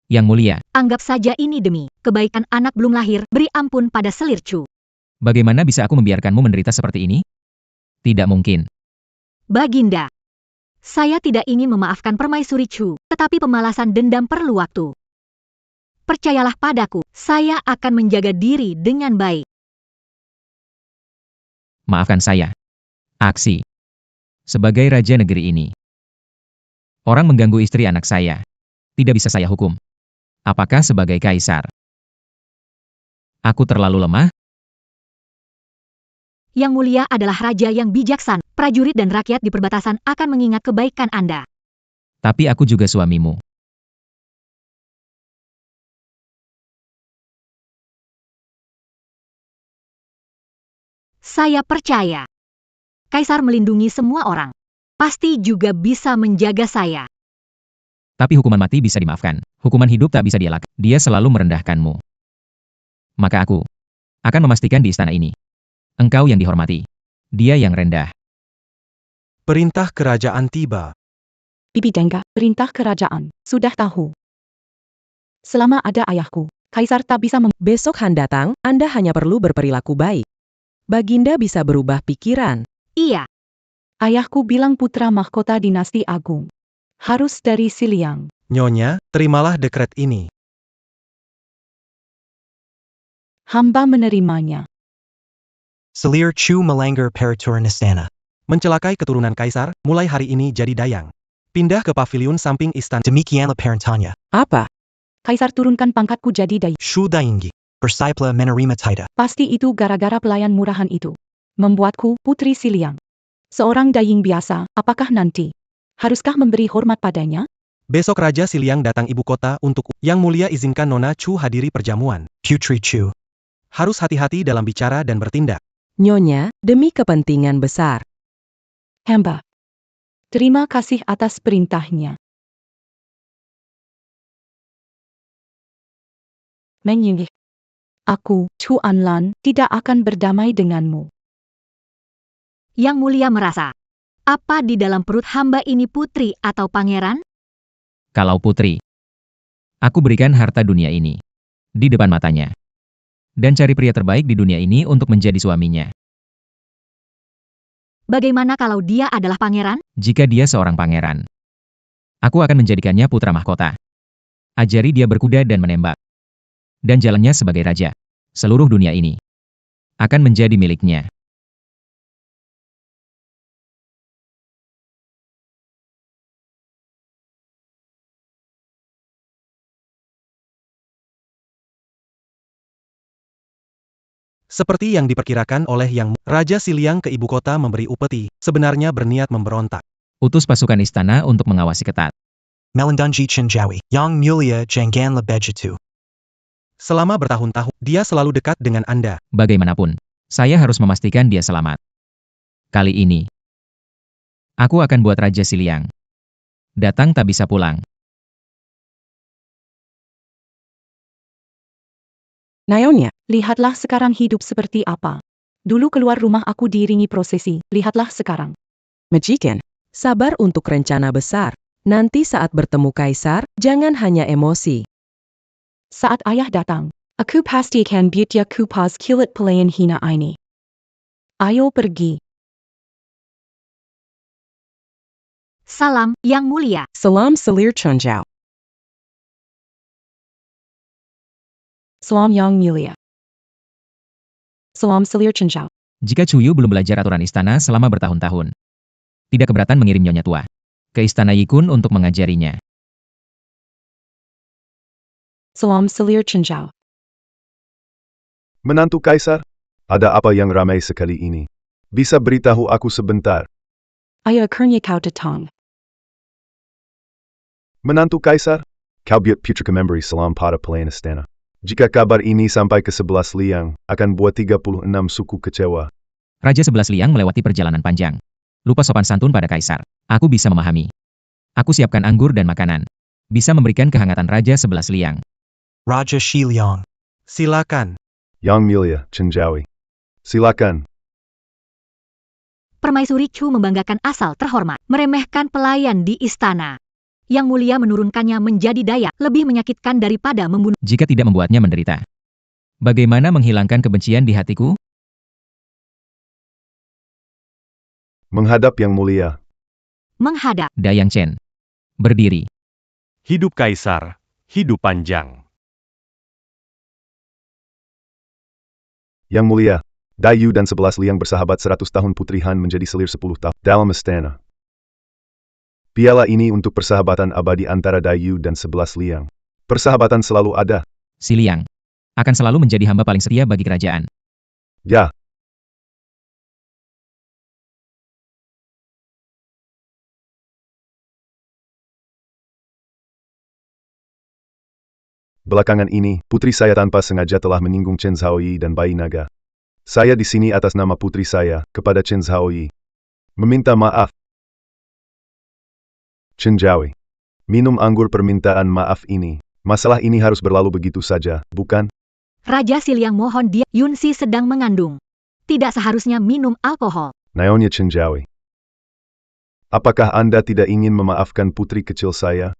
Yang mulia, Anggap saja ini demi kebaikan anak belum lahir. Beri ampun pada Selir Chu. bagaimana bisa aku membiarkanmu menderita seperti ini? Tidak mungkin. Baginda. Saya tidak ingin memaafkan Permaisuri Chu, tetapi pembalasan dendam perlu waktu. Percayalah padaku, saya akan menjaga diri dengan baik. Maafkan saya. Aksi. Sebagai raja negeri ini. Orang mengganggu istri anak saya. Tidak bisa saya hukum. Apakah sebagai kaisar? Aku terlalu lemah? Yang mulia adalah raja yang bijaksana. Prajurit dan rakyat di perbatasan akan mengingat kebaikan Anda. Tapi aku juga suamimu. Saya percaya. Kaisar melindungi semua orang. Pasti juga bisa menjaga saya. Tapi hukuman mati bisa dimaafkan. Hukuman hidup tak bisa dielak. Dia selalu merendahkanmu. Maka aku akan memastikan di istana ini. Engkau yang dihormati. Dia yang rendah. Perintah kerajaan tiba. Bibi Dengga, perintah kerajaan. Sudah tahu. Selama ada ayahku, Kaisar tak bisa Besok Han datang, Anda hanya perlu berperilaku baik. Baginda bisa berubah pikiran. Iya. Ayahku bilang putra mahkota dinasti agung. Harus dari Siliang. Nyonya, terimalah dekret ini. Hamba menerimanya. Selir Chu melanggar peraturan istana. Mencelakai keturunan Kaisar, mulai hari ini jadi dayang. Pindah ke paviliun samping istana. Demikianlah perintahnya. Apa? Kaisar turunkan pangkatku jadi dayang. Shu Dainggi. Bersipla menerima tida. Pasti itu gara-gara pelayan murahan itu. Membuatku putri Siliang. Seorang daying biasa, apakah nanti Haruskah memberi hormat padanya? Besok Raja Siliang datang ibu kota untuk Yang Mulia izinkan Nona Chu hadiri perjamuan. Putri Chu. Harus hati-hati dalam bicara dan bertindak. Nyonya, demi kepentingan besar. Hamba. Terima kasih atas perintahnya. Menyinggih. Aku, Chu Anlan, tidak akan berdamai denganmu. Yang Mulia merasa, apa di dalam perut hamba ini putri atau pangeran? Kalau putri, aku berikan harta dunia ini di depan matanya. Dan cari pria terbaik di dunia ini untuk menjadi suaminya. Bagaimana kalau dia adalah pangeran? Jika dia seorang pangeran, aku akan menjadikannya putra mahkota. Ajari dia berkuda dan menembak. Dan jalannya sebagai raja. Seluruh dunia ini akan menjadi miliknya. Seperti yang diperkirakan oleh Raja Siliang ke ibu kota memberi upeti, sebenarnya berniat memberontak. Utus pasukan istana untuk mengawasi ketat. Melindungi Chenjawi. Yang Mulia jangan begitu. Selama bertahun-tahun, dia selalu dekat dengan Anda. Bagaimanapun, saya harus memastikan dia selamat. Kali ini, aku akan buat Raja Siliang datang tak bisa pulang. Nyonya, lihatlah sekarang hidup seperti apa. Dulu keluar rumah aku diiringi prosesi, lihatlah sekarang. Majikan, sabar untuk rencana besar. Nanti saat bertemu kaisar, jangan hanya emosi. Saat ayah datang, aku pastikan beauty aku pas kilat pelayan hina ini. Ayo pergi. Salam, Yang Mulia. Salam Selir Chunjau. Salam Yang Mulia. Salam Selir Chenjao. Jika Chuyu belum belajar aturan istana selama bertahun-tahun, tidak keberatan mengirim nyonya tua ke istana Yikun untuk mengajarinya. Salam Selir Chenjao. Menantu Kaisar? Ada apa yang ramai sekali ini? Bisa beritahu aku sebentar? Ayo akhirnya kau datang. Menantu Kaisar? Kau buat putriku memberi salam pada pelayan istana. Jika kabar ini sampai ke 11 liang, akan buat 36 suku kecewa. Raja 11 liang melewati perjalanan panjang. Lupa sopan santun pada kaisar. Aku bisa memahami. Aku siapkan anggur dan makanan. Bisa memberikan kehangatan Raja 11 liang. Raja Shiliang. Silakan. Yang Mulia, Chenjawi. Silakan. Permaisuri Chu membanggakan asal terhormat, meremehkan pelayan di istana. Yang Mulia menurunkannya menjadi daya, lebih menyakitkan daripada membunuh. Jika tidak membuatnya menderita. Bagaimana menghilangkan kebencian di hatiku? Menghadap Yang Mulia. Menghadap. Dayang Chen. Berdiri. Hidup Kaisar, hidup panjang. Yang Mulia, Dayu dan 11 liang bersahabat 100 tahun Putri Han menjadi selir 10 tahun dalam istana. Piala ini untuk persahabatan abadi antara Dayu dan 11 liang. Persahabatan selalu ada. Si Liang akan selalu menjadi hamba paling setia bagi kerajaan. Ya. Belakangan ini, putri saya tanpa sengaja telah menyinggung Chen Zhaoyi dan bayi naga. Saya di sini atas nama putri saya, kepada Chen Zhaoyi. Meminta maaf. Chen Zhaoyi. Minum anggur permintaan maaf ini. Masalah ini harus berlalu begitu saja, bukan? Raja Siliang mohon dia, Yunsi sedang mengandung. Tidak seharusnya minum alkohol. Nyonya Chen Zhaoyi. Apakah Anda tidak ingin memaafkan putri kecil saya?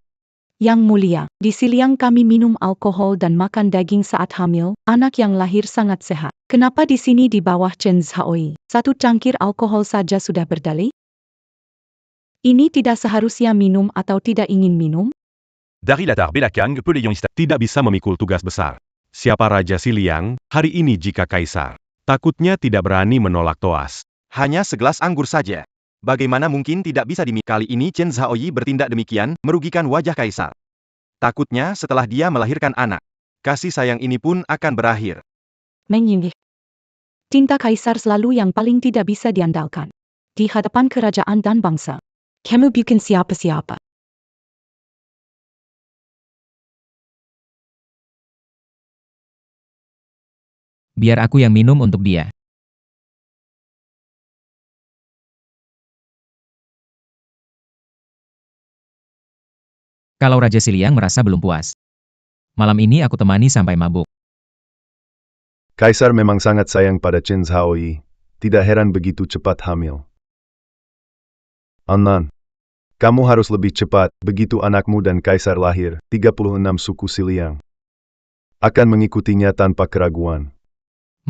Yang Mulia, di Siliang kami minum alkohol dan makan daging saat hamil, anak yang lahir sangat sehat. Kenapa di sini di bawah Chen Zhaoyi, satu cangkir alkohol saja sudah berdalih? Ini tidak seharusnya minum atau tidak ingin minum? Dari latar belakang pelayan istana. Tidak bisa memikul tugas besar. Siapa Raja Siliang, hari ini jika Kaisar? Takutnya tidak berani menolak toas. Hanya segelas anggur saja. Bagaimana mungkin tidak bisa kali ini Chen Zhaoyi bertindak demikian, merugikan wajah Kaisar. Takutnya setelah dia melahirkan anak, kasih sayang ini pun akan berakhir. Menyinggih. Cinta Kaisar selalu yang paling tidak bisa diandalkan. Di hadapan kerajaan dan bangsa. Kamu bukan siapa-siapa. Biar aku yang minum untuk dia. Kalau Raja Siliang merasa belum puas. Malam ini aku temani sampai mabuk. Kaisar memang sangat sayang pada Chen Zhaoyi. Tidak heran begitu cepat hamil. Anan, kamu harus lebih cepat, begitu anakmu dan Kaisar lahir, 36 suku Siliang akan mengikutinya tanpa keraguan.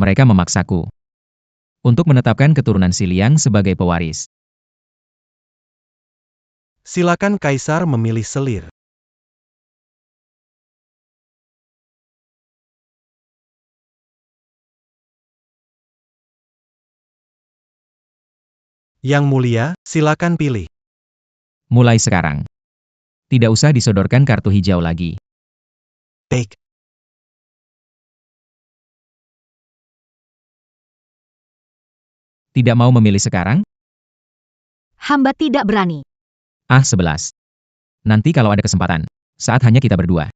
Mereka memaksaku untuk menetapkan keturunan Siliang sebagai pewaris. Silakan Kaisar memilih selir. Yang mulia, silakan pilih. Mulai sekarang. Tidak usah disodorkan kartu hijau lagi. Baik. Tidak mau memilih sekarang? Hamba tidak berani. 11. Nanti kalau ada kesempatan. Saat hanya kita berdua.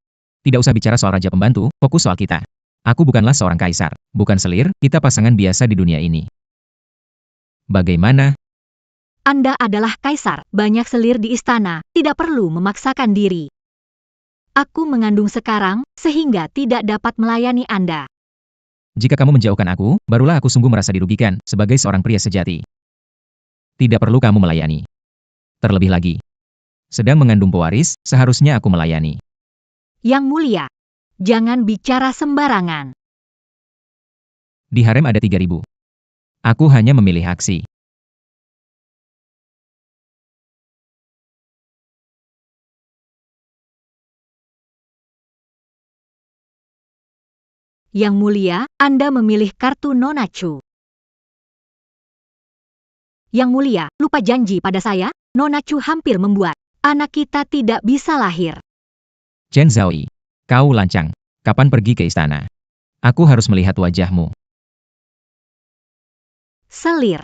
Tidak usah bicara soal raja pembantu, fokus soal kita. Aku bukanlah seorang kaisar, bukan selir, kita pasangan biasa di dunia ini. Bagaimana? Anda adalah kaisar, banyak selir di istana, tidak perlu memaksakan diri. Aku mengandung sekarang, sehingga tidak dapat melayani Anda. Jika kamu menjauhkan aku, barulah aku sungguh merasa dirugikan, sebagai seorang pria sejati. Tidak perlu kamu melayani. Terlebih lagi. Sedang mengandung pewaris, seharusnya aku melayani. Yang mulia, jangan bicara sembarangan. Di harem ada 3.000. Aku hanya memilih aksi. Yang mulia, Anda memilih kartu Nona Chu. Yang mulia, lupa janji pada saya, Nona Chu hampir membuat anak kita tidak bisa lahir. Chen Zhaoyi, kau lancang. Kapan pergi ke istana? Aku harus melihat wajahmu. Selir.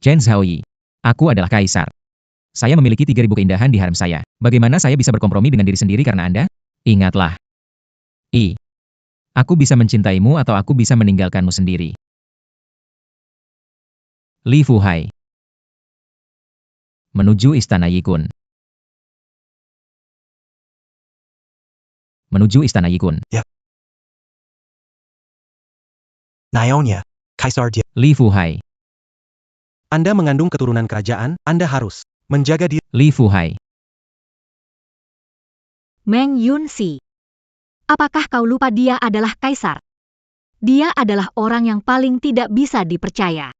Chen Zhaoyi, aku adalah kaisar. Saya memiliki 3.000 keindahan di harem saya. Bagaimana saya bisa berkompromi dengan diri sendiri karena Anda? Ingatlah. Aku bisa mencintaimu atau aku bisa meninggalkanmu sendiri. Li Fuhai. Menuju istana Yikun. Menuju istana Yikun. Ya. Nyonya, Kaisar dia. Li Fuhai. Anda mengandung keturunan kerajaan, Anda harus menjaga diri. Li Fuhai. Meng Yunxi. Apakah kau lupa dia adalah kaisar? Dia adalah orang yang paling tidak bisa dipercaya.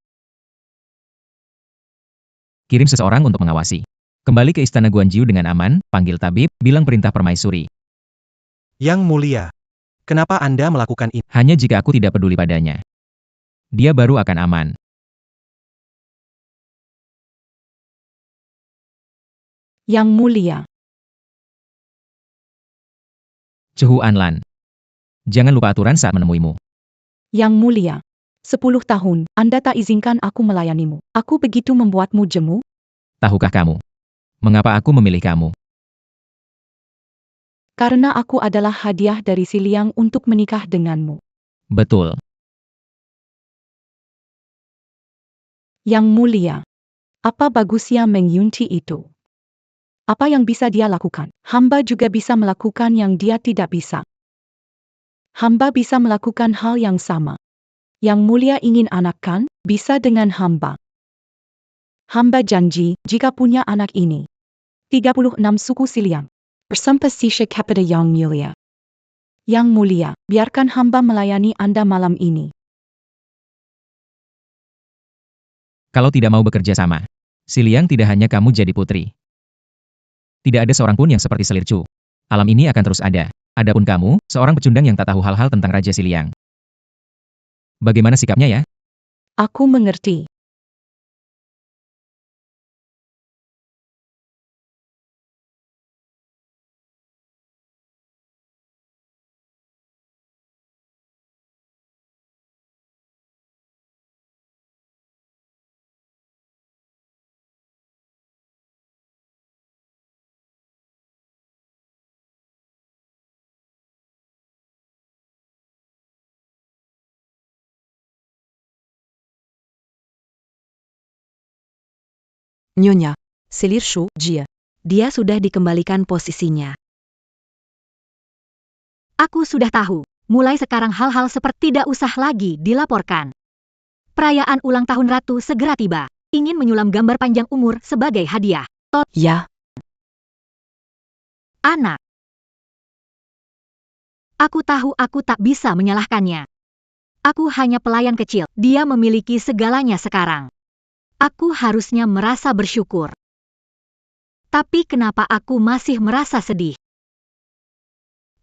Kirim seseorang untuk mengawasi. Kembali ke istana Guanjiu dengan aman, panggil tabib, bilang perintah permaisuri. Yang mulia, kenapa Anda melakukan ini? Hanya jika aku tidak peduli padanya. Dia baru akan aman. Yang mulia. Cehu Anlan. Jangan lupa aturan saat menemuimu. Yang mulia. 10 tahun, Anda tak izinkan aku melayanimu. Aku begitu membuatmu jemu? Tahukah kamu? Mengapa aku memilih kamu? Karena aku adalah hadiah dari Siliang untuk menikah denganmu. Betul. Yang mulia. Apa bagusnya Meng Yunxi itu? Apa yang bisa dia lakukan? Hamba juga bisa melakukan yang dia tidak bisa. Hamba bisa melakukan hal yang sama. Yang mulia ingin anak kan? Bisa dengan hamba. Hamba janji, jika punya anak ini. 36 suku Siliang. Bersama Sisha kepada Yang Mulia. Yang mulia, biarkan hamba melayani Anda malam ini. Kalau tidak mau bekerja sama, Siliang tidak hanya kamu jadi putri. Tidak ada seorang pun yang seperti Selir Chu. Alam ini akan terus ada. Adapun kamu, seorang pecundang yang tak tahu hal-hal tentang Raja Siliang. Bagaimana sikapnya ya? Aku mengerti. Nyonya. Selir Shu, Jia. Dia sudah dikembalikan posisinya. Aku sudah tahu. Mulai sekarang hal-hal seperti tidak usah lagi dilaporkan. Perayaan ulang tahun Ratu segera tiba. Ingin menyulam gambar panjang umur sebagai hadiah. Ya. Anak. Aku tahu aku tak bisa menyalahkannya. Aku hanya pelayan kecil. Dia memiliki segalanya sekarang. Aku harusnya merasa bersyukur. Tapi kenapa aku masih merasa sedih?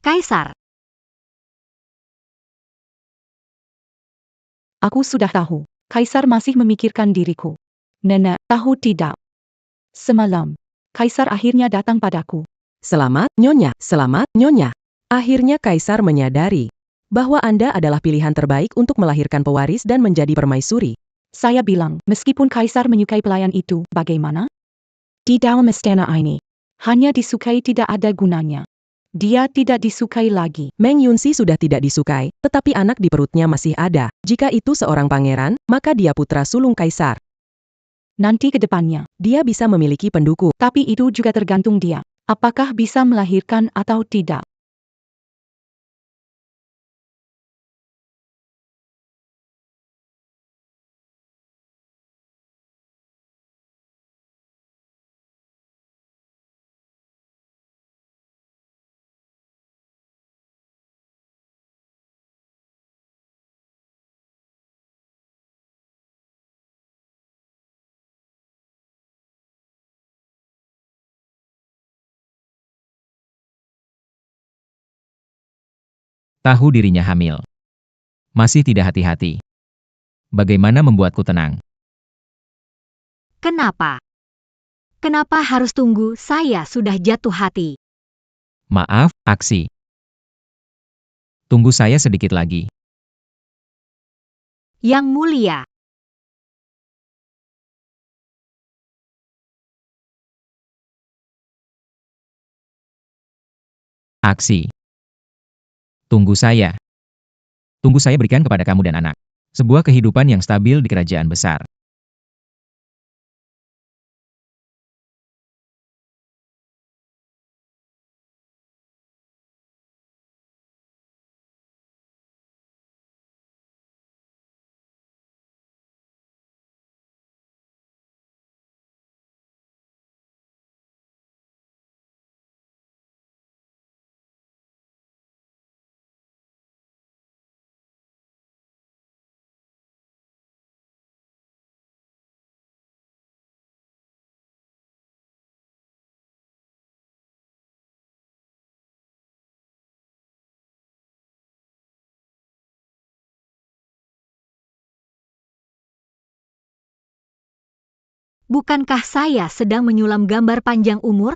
Kaisar. Aku sudah tahu. Kaisar masih memikirkan diriku. Nenek, tahu tidak? Semalam, Kaisar akhirnya datang padaku. Selamat, Nyonya. Selamat, Nyonya. Akhirnya Kaisar menyadari bahwa Anda adalah pilihan terbaik untuk melahirkan pewaris dan menjadi permaisuri. Saya bilang, meskipun Kaisar menyukai pelayan itu, bagaimana? Di dalam istana ini, hanya disukai tidak ada gunanya. Dia tidak disukai lagi. Meng Yunxi sudah tidak disukai, tetapi anak di perutnya masih ada. Jika itu seorang pangeran, maka dia putra sulung Kaisar. Nanti ke depannya, dia bisa memiliki pendukung. Tapi itu juga tergantung dia. Apakah bisa melahirkan atau tidak? Tahu dirinya hamil. Masih tidak hati-hati. Bagaimana membuatku tenang? Kenapa? Kenapa harus tunggu? Saya sudah jatuh hati. Maaf, Aksi. Tunggu saya sedikit lagi. Yang mulia. Aksi. Tunggu saya. Tunggu saya berikan kepada kamu dan anak. Sebuah kehidupan yang stabil di kerajaan besar. Bukankah saya sedang menyulam gambar panjang umur?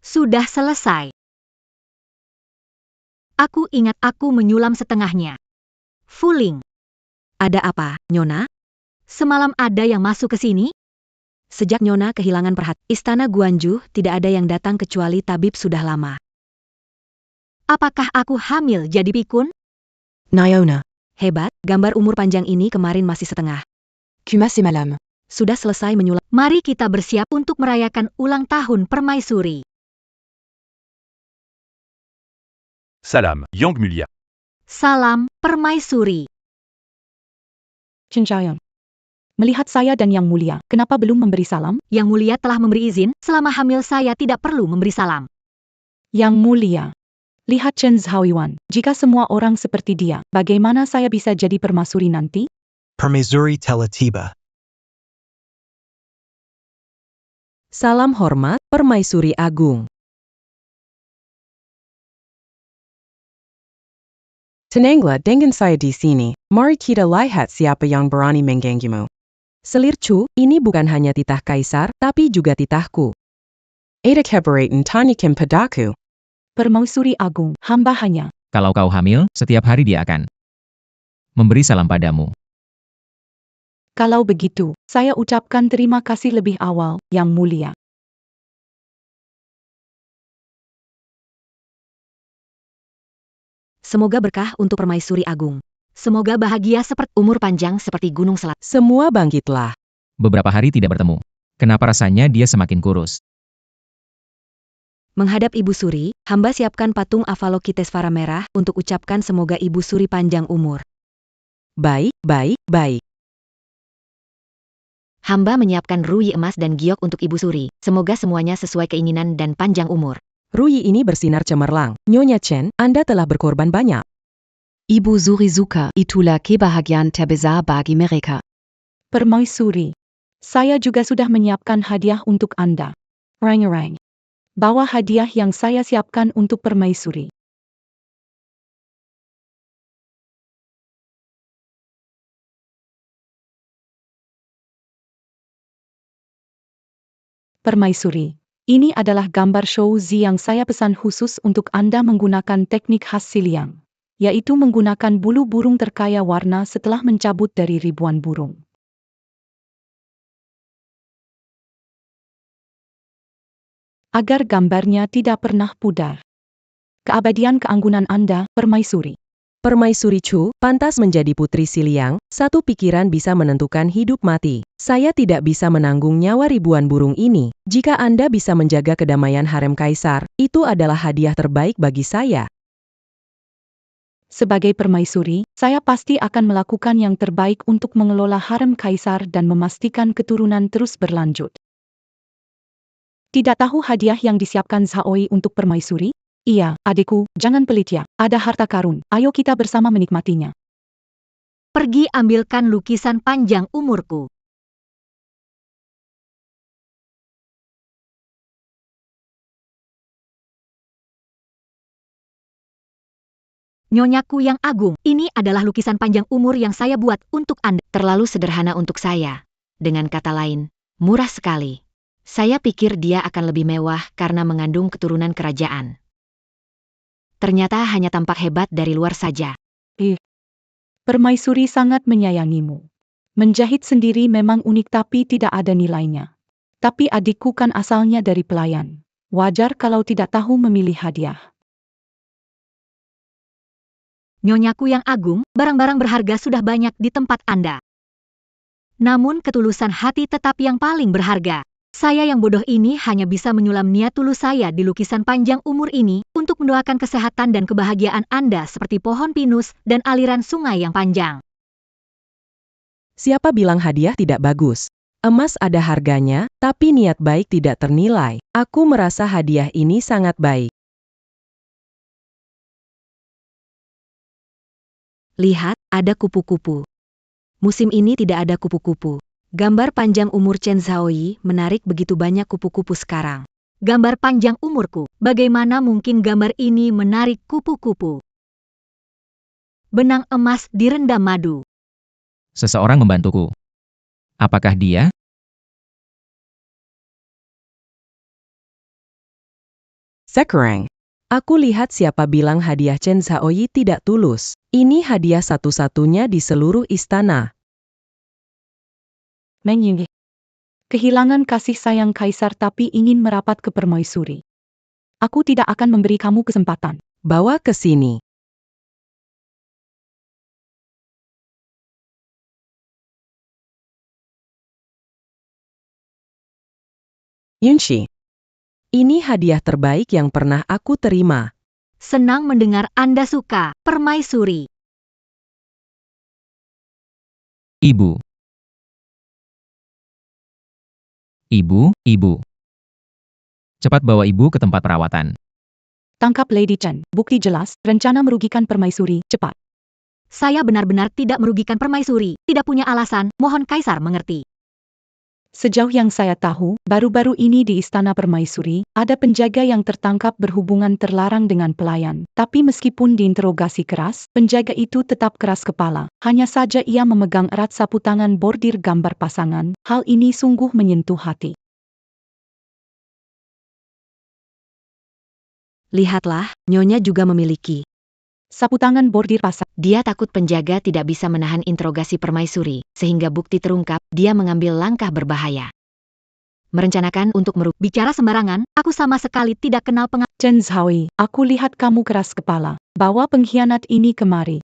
Sudah selesai. Aku ingat aku menyulam setengahnya. Fuling. Ada apa, Nyona? Semalam ada yang masuk ke sini? Sejak Nyona kehilangan perhatian, Istana Guanju tidak ada yang datang kecuali tabib sudah lama. Apakah aku hamil jadi pikun? Nyona. Hebat, gambar umur panjang ini kemarin masih setengah. Kuma c'est madame. Sudah selesai menyulam. Mari kita bersiap untuk merayakan ulang tahun permaisuri. Salam, Yang Mulia. Salam, permaisuri. Cenjayang. Melihat saya dan Yang Mulia, kenapa belum memberi salam? Yang Mulia telah memberi izin, selama hamil saya tidak perlu memberi salam. Yang Mulia. Lihat Chen Zhaoyuan, jika semua orang seperti dia, bagaimana saya bisa jadi permaisuri nanti? Permaisuri telah tiba. Salam hormat, Permaisuri Agung. Tenanglah dengan saya di sini. Mari kita lihat siapa yang berani mengganggumu. Selir Chu, ini bukan hanya titah Kaisar, tapi juga titahku. Ada keberatan tanyakan padaku. Permaisuri Agung, hamba hanya. Kalau kau hamil, setiap hari dia akan memberi salam padamu. Kalau begitu, saya ucapkan terima kasih lebih awal, Yang Mulia. Semoga berkah untuk Permaisuri Agung. Semoga bahagia seperti umur panjang seperti gunung Selat. Semua bangkitlah. Beberapa hari tidak bertemu. Kenapa rasanya dia semakin kurus? Menghadap Ibu Suri, hamba siapkan patung Avalokitesvara merah untuk ucapkan semoga Ibu Suri panjang umur. Baik, baik, baik. Hamba menyiapkan ruyi emas dan giok untuk Ibu Suri. Semoga semuanya sesuai keinginan dan panjang umur. Ruyi ini bersinar cemerlang. Nyonya Chen, Anda telah berkorban banyak. Ibu Surizuka, itulah kebahagiaan terbesar bagi mereka. Permaisuri, saya juga sudah menyiapkan hadiah untuk Anda. Rang-rang. Bawa hadiah yang saya siapkan untuk Permaisuri. Permaisuri, ini adalah gambar show Z yang saya pesan khusus untuk Anda menggunakan teknik khas Siliang, yaitu menggunakan bulu burung terkaya warna setelah mencabut dari ribuan burung. Agar gambarnya tidak pernah pudar. Keabadian keanggunan Anda, Permaisuri. Permaisuri Chu, pantas menjadi putri Siliang, satu pikiran bisa menentukan hidup mati. Saya tidak bisa menanggung nyawa ribuan burung ini. Jika Anda bisa menjaga kedamaian harem kaisar, itu adalah hadiah terbaik bagi saya. Sebagai Permaisuri, saya pasti akan melakukan yang terbaik untuk mengelola harem kaisar dan memastikan keturunan terus berlanjut. Tidak tahu hadiah yang disiapkan Zhaoi untuk Permaisuri? Iya, adikku, jangan pelit ya. Ada harta karun, ayo kita bersama menikmatinya. Pergi ambilkan lukisan panjang umurku. Nyonyaku yang agung, ini adalah lukisan panjang umur yang saya buat untuk Anda. Terlalu sederhana untuk saya. Dengan kata lain, murah sekali. Saya pikir dia akan lebih mewah karena mengandung keturunan kerajaan. Ternyata hanya tampak hebat dari luar saja. Permaisuri sangat menyayangimu. Menjahit sendiri memang unik tapi tidak ada nilainya. Tapi adikku kan asalnya dari pelayan. Wajar kalau tidak tahu memilih hadiah. Nyonyaku yang agung, barang-barang berharga sudah banyak di tempat Anda. Namun ketulusan hati tetap yang paling berharga. Saya yang bodoh ini hanya bisa menyulam niat tulus saya di lukisan panjang umur ini untuk mendoakan kesehatan dan kebahagiaan Anda seperti pohon pinus dan aliran sungai yang panjang. Siapa bilang hadiah tidak bagus? Emas ada harganya, tapi niat baik tidak ternilai. Aku merasa hadiah ini sangat baik. Lihat, ada kupu-kupu. Musim ini tidak ada kupu-kupu. Gambar panjang umur Chen Zhaoi menarik begitu banyak kupu-kupu sekarang. Gambar panjang umurku, bagaimana mungkin gambar ini menarik kupu-kupu? Benang emas direndam madu. Seseorang membantuku. Apakah dia? Sekarang, aku lihat siapa bilang hadiah Chen Zhaoi tidak tulus. Ini hadiah satu-satunya di seluruh istana. Menyinggih. Kehilangan kasih sayang kaisar tapi ingin merapat ke Permaisuri. Aku tidak akan memberi kamu kesempatan. Bawa ke sini. Yunshi. Ini hadiah terbaik yang pernah aku terima. Senang mendengar Anda suka, Permaisuri. Ibu. Ibu. Cepat bawa ibu ke tempat perawatan. Tangkap Lady Chen, bukti jelas, rencana merugikan Permaisuri, cepat. Saya benar-benar tidak merugikan Permaisuri, tidak punya alasan, mohon Kaisar mengerti. Sejauh yang saya tahu, baru-baru ini di Istana Permaisuri, ada penjaga yang tertangkap berhubungan terlarang dengan pelayan. Tapi meskipun diinterogasi keras, penjaga itu tetap keras kepala. Hanya saja ia memegang erat sapu tangan bordir gambar pasangan. Hal ini sungguh menyentuh hati. Lihatlah, Nyonya juga memiliki sapu tangan bordir pasangan. Dia takut penjaga tidak bisa menahan interogasi Permaisuri, sehingga bukti terungkap, dia mengambil langkah berbahaya. merencanakan untuk bicara sembarangan, aku sama sekali tidak kenal Chen Zhaoyi, aku lihat kamu keras kepala. Bawa pengkhianat ini kemari.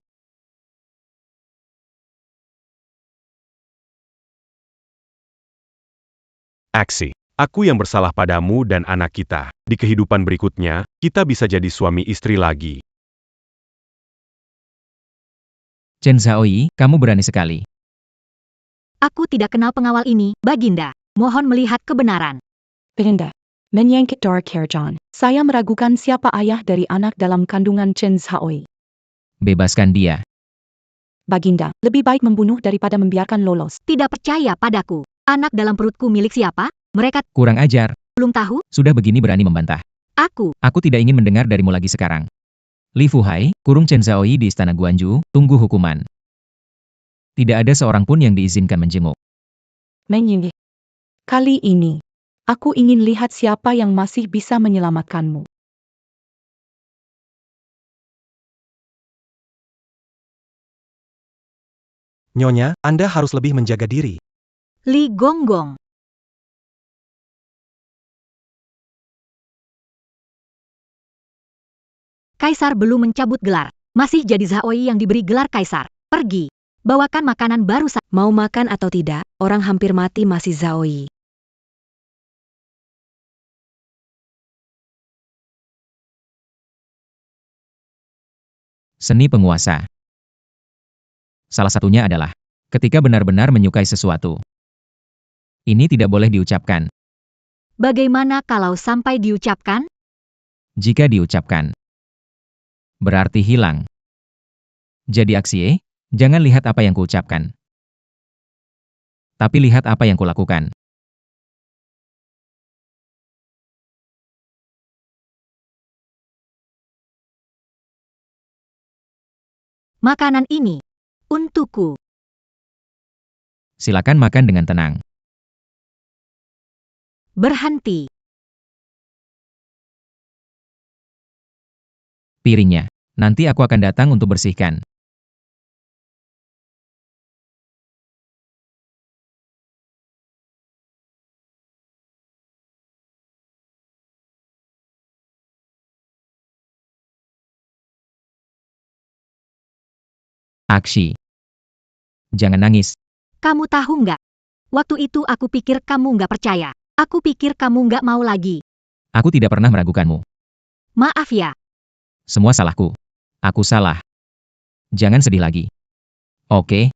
Aksi. Aku yang bersalah padamu dan anak kita. Di kehidupan berikutnya, kita bisa jadi suami istri lagi. Chen Zhaoyi, kamu berani sekali. Aku tidak kenal pengawal ini, Baginda. Mohon melihat kebenaran. Baginda, menyangkut Dark Hair John. Saya meragukan siapa ayah dari anak dalam kandungan Chen Zhaoyi. Bebaskan dia. Baginda, lebih baik membunuh daripada membiarkan lolos. Tidak percaya padaku. Anak dalam perutku milik siapa? Mereka Kurang ajar. belum tahu? Sudah begini berani membantah. Aku tidak ingin mendengar darimu lagi sekarang. Li Fuhai, kurung Chen Zhaoyi di Istana Guanju, tunggu hukuman. Tidak ada seorang pun yang diizinkan menjenguk. Menyinggih. Kali ini, aku ingin lihat siapa yang masih bisa menyelamatkanmu. Nyonya, Anda harus lebih menjaga diri. Li Gonggong. Kaisar belum mencabut gelar. Masih jadi Zhaoyi yang diberi gelar kaisar. Pergi. Bawakan makanan baru saja. Mau makan atau tidak, orang hampir mati masih Zhaoyi. Seni penguasa. Salah satunya adalah ketika benar-benar menyukai sesuatu. Ini tidak boleh diucapkan. Bagaimana kalau sampai diucapkan? Jika diucapkan, berarti hilang. Jadi Aksie, jangan lihat apa yang kuucapkan. Tapi lihat apa yang kulakukan. Makanan ini untukku. Silakan makan dengan tenang. Berhenti. Piringnya. Nanti aku akan datang untuk bersihkan. Aksi. Jangan nangis. Kamu tahu nggak? Waktu itu aku pikir kamu nggak percaya. Aku pikir kamu nggak mau lagi. Aku tidak pernah meragukanmu. Maaf ya. Semua salahku. Aku salah. Jangan sedih lagi. Oke?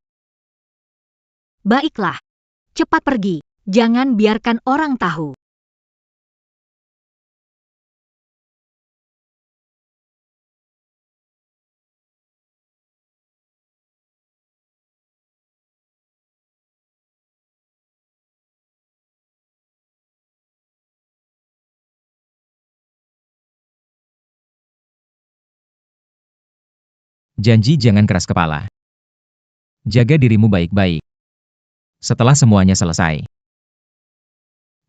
Baiklah. Cepat pergi. Jangan biarkan orang tahu. Janji jangan keras kepala. Jaga dirimu baik-baik. Setelah semuanya selesai,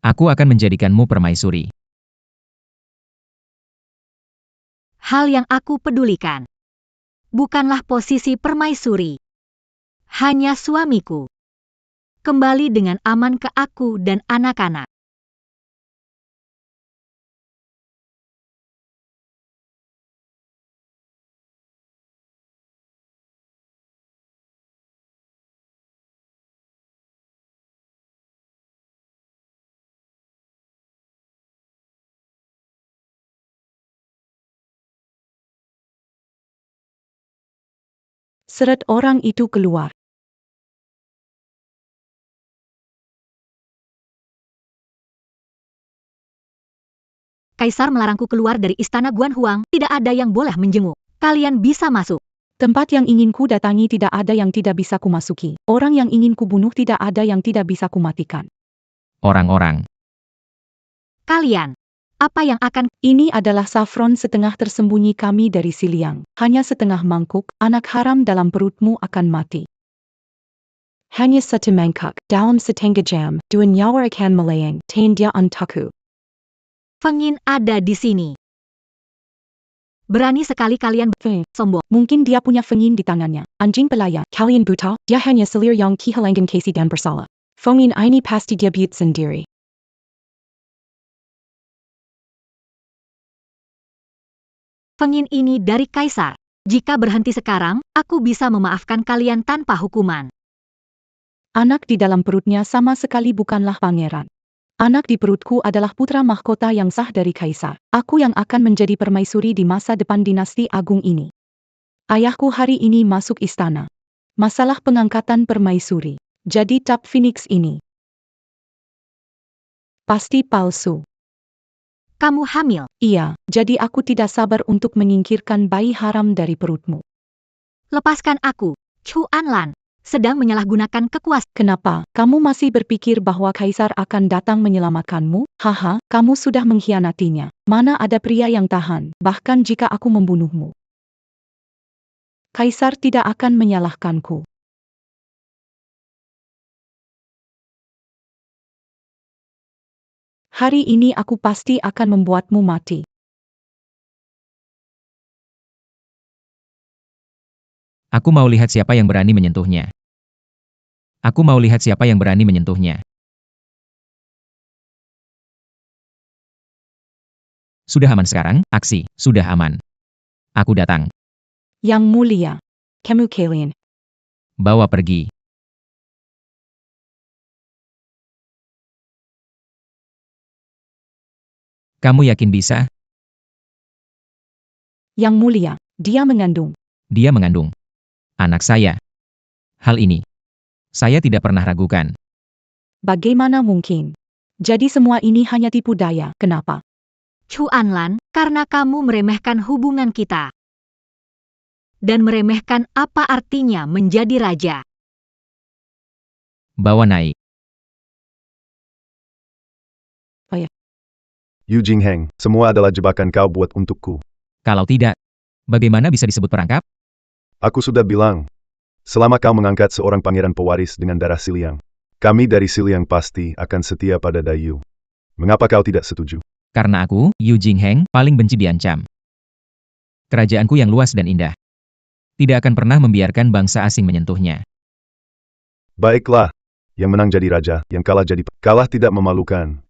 aku akan menjadikanmu permaisuri. Hal yang aku pedulikan bukanlah posisi permaisuri. Hanya suamiku. Kembali dengan aman ke aku dan anak-anak. Seret orang itu keluar. Kaisar melarangku keluar dari istana Guanhuang, tidak ada yang boleh menjenguk. Kalian bisa masuk. Tempat yang ingin ku datangi tidak ada yang tidak bisa ku masuki. Orang yang ingin ku bunuh tidak ada yang tidak bisa ku matikan. Orang-orang. Kalian. Apa yang akan... Ini adalah safron setengah tersembunyi kami dari si Liang. Hanya setengah mangkuk, anak haram dalam perutmu akan mati. Hanya satu mangkuk, dalam setengah jam, dua nyawa akan melayang, dia untukku. Fengin ada di sini. Berani sekali kalian sombong. Mungkin dia punya fengin di tangannya. Anjing pelaya, kalian buta, dia hanya selir yang kehilangan kasih dan bersalah. Fengin ini pasti dia buat sendiri. Pengin ini dari Kaisar. Jika berhenti sekarang, aku bisa memaafkan kalian tanpa hukuman. Anak di dalam perutnya sama sekali bukanlah pangeran. Anak di perutku adalah putra mahkota yang sah dari Kaisar. Aku yang akan menjadi permaisuri di masa depan dinasti agung ini. Ayahku hari ini masuk istana. Masalah pengangkatan permaisuri. Jadi Tap Phoenix ini pasti palsu. Kamu hamil. Iya, jadi aku tidak sabar untuk menyingkirkan bayi haram dari perutmu. Lepaskan aku, Chu Anlan. Sedang menyalahgunakan kekuasaan. Kenapa? Kamu masih berpikir bahwa Kaisar akan datang menyelamatkanmu? Haha, kamu sudah mengkhianatinya. Mana ada pria yang tahan, bahkan jika aku membunuhmu. Kaisar tidak akan menyalahkanku. Hari ini aku pasti akan membuatmu mati. Aku mau lihat siapa yang berani menyentuhnya. Aku mau lihat siapa yang berani menyentuhnya. Sudah aman sekarang, aksi. Sudah aman. Aku datang. Yang mulia, kamu kalian. Bawa pergi. Kamu yakin bisa? Yang mulia, dia mengandung. Dia mengandung anak saya. Hal ini saya tidak pernah ragukan. Bagaimana mungkin? Jadi semua ini hanya tipu daya. Kenapa? Chu Anlan, karena kamu meremehkan hubungan kita. Dan meremehkan apa artinya menjadi raja. Bawa naik. Yu Jingheng, semua adalah jebakan kau buat untukku. Kalau tidak, bagaimana bisa disebut perangkap? Aku sudah bilang. Selama kau mengangkat seorang pangeran pewaris dengan darah Siliang, kami dari Siliang pasti akan setia pada Dayu. Mengapa kau tidak setuju? Karena aku, Yu Jingheng, paling benci diancam. Kerajaanku yang luas dan indah tidak akan pernah membiarkan bangsa asing menyentuhnya. Baiklah. Yang menang jadi raja, yang kalah jadi kalah tidak memalukan.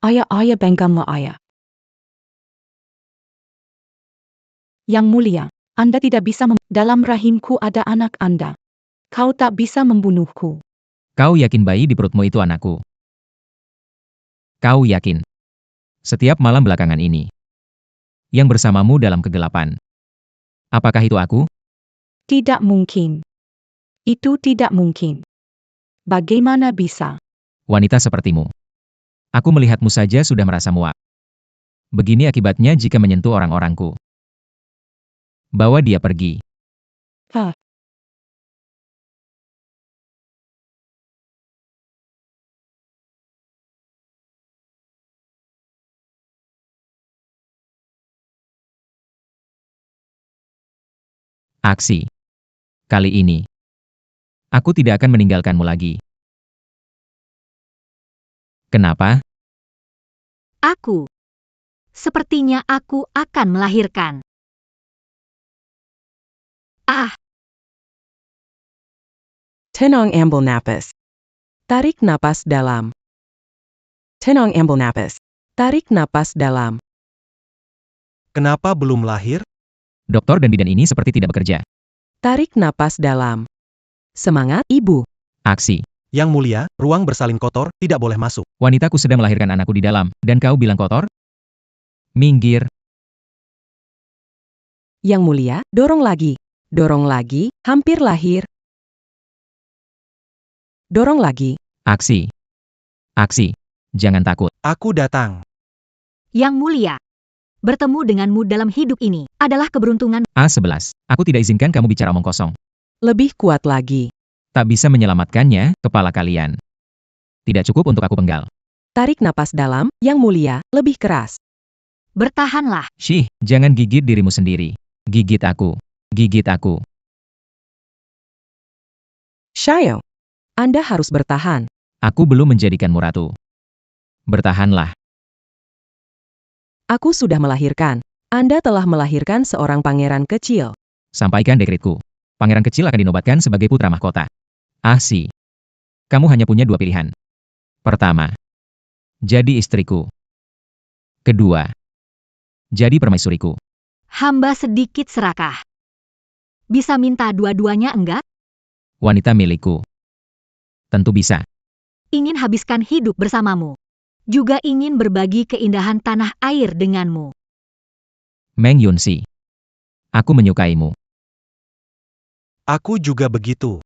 Ayah banggalah ayah. Yang mulia, Anda tidak bisa dalam rahimku ada anak Anda. Kau tak bisa membunuhku. Kau yakin bayi di perutmu itu anakku? Kau yakin? Setiap malam belakangan ini, yang bersamamu dalam kegelapan. Apakah itu aku? Tidak mungkin. Itu tidak mungkin. Bagaimana bisa? Wanita sepertimu. Aku melihatmu saja sudah merasa muak. Begini akibatnya jika menyentuh orang-orangku. Bawa dia pergi. Hah? Aksi. Kali ini, aku tidak akan meninggalkanmu lagi. Kenapa? Aku. Sepertinya aku akan melahirkan. Tenang ambil napas. Tarik napas dalam. Tenang ambil napas. Tarik napas dalam. Kenapa belum lahir? Dokter dan bidan ini seperti tidak bekerja. Tarik napas dalam. Semangat, ibu. Aksi. Yang mulia, ruang bersalin kotor, tidak boleh masuk. Wanitaku sedang melahirkan anakku di dalam, dan kau bilang kotor? Minggir. Yang mulia, dorong lagi. Dorong lagi, hampir lahir. Dorong lagi. Aksi. Aksi. Jangan takut. Aku datang. Yang mulia. Bertemu denganmu dalam hidup ini adalah keberuntungan. A11. Aku tidak izinkan kamu bicara omong kosong. Lebih kuat lagi. Tak bisa menyelamatkannya, kepala kalian. Tidak cukup untuk aku penggal. Tarik napas dalam, yang mulia, lebih keras. Bertahanlah. Syih, jangan gigit dirimu sendiri. Gigit aku. Gigit aku. Xiao, Anda harus bertahan. Aku belum menjadikanmu ratu. Bertahanlah. Aku sudah melahirkan. Anda telah melahirkan seorang pangeran kecil. Sampaikan dekretku. Pangeran kecil akan dinobatkan sebagai putra mahkota. Kamu hanya punya dua pilihan. Pertama, Jadi istriku. Kedua, jadi permaisuriku. Hamba sedikit serakah. Bisa minta dua-duanya enggak? Wanita milikku. Tentu bisa. Ingin habiskan hidup bersamamu. Juga ingin berbagi keindahan tanah air denganmu. Meng Yunxi. Aku menyukaimu. Aku juga begitu.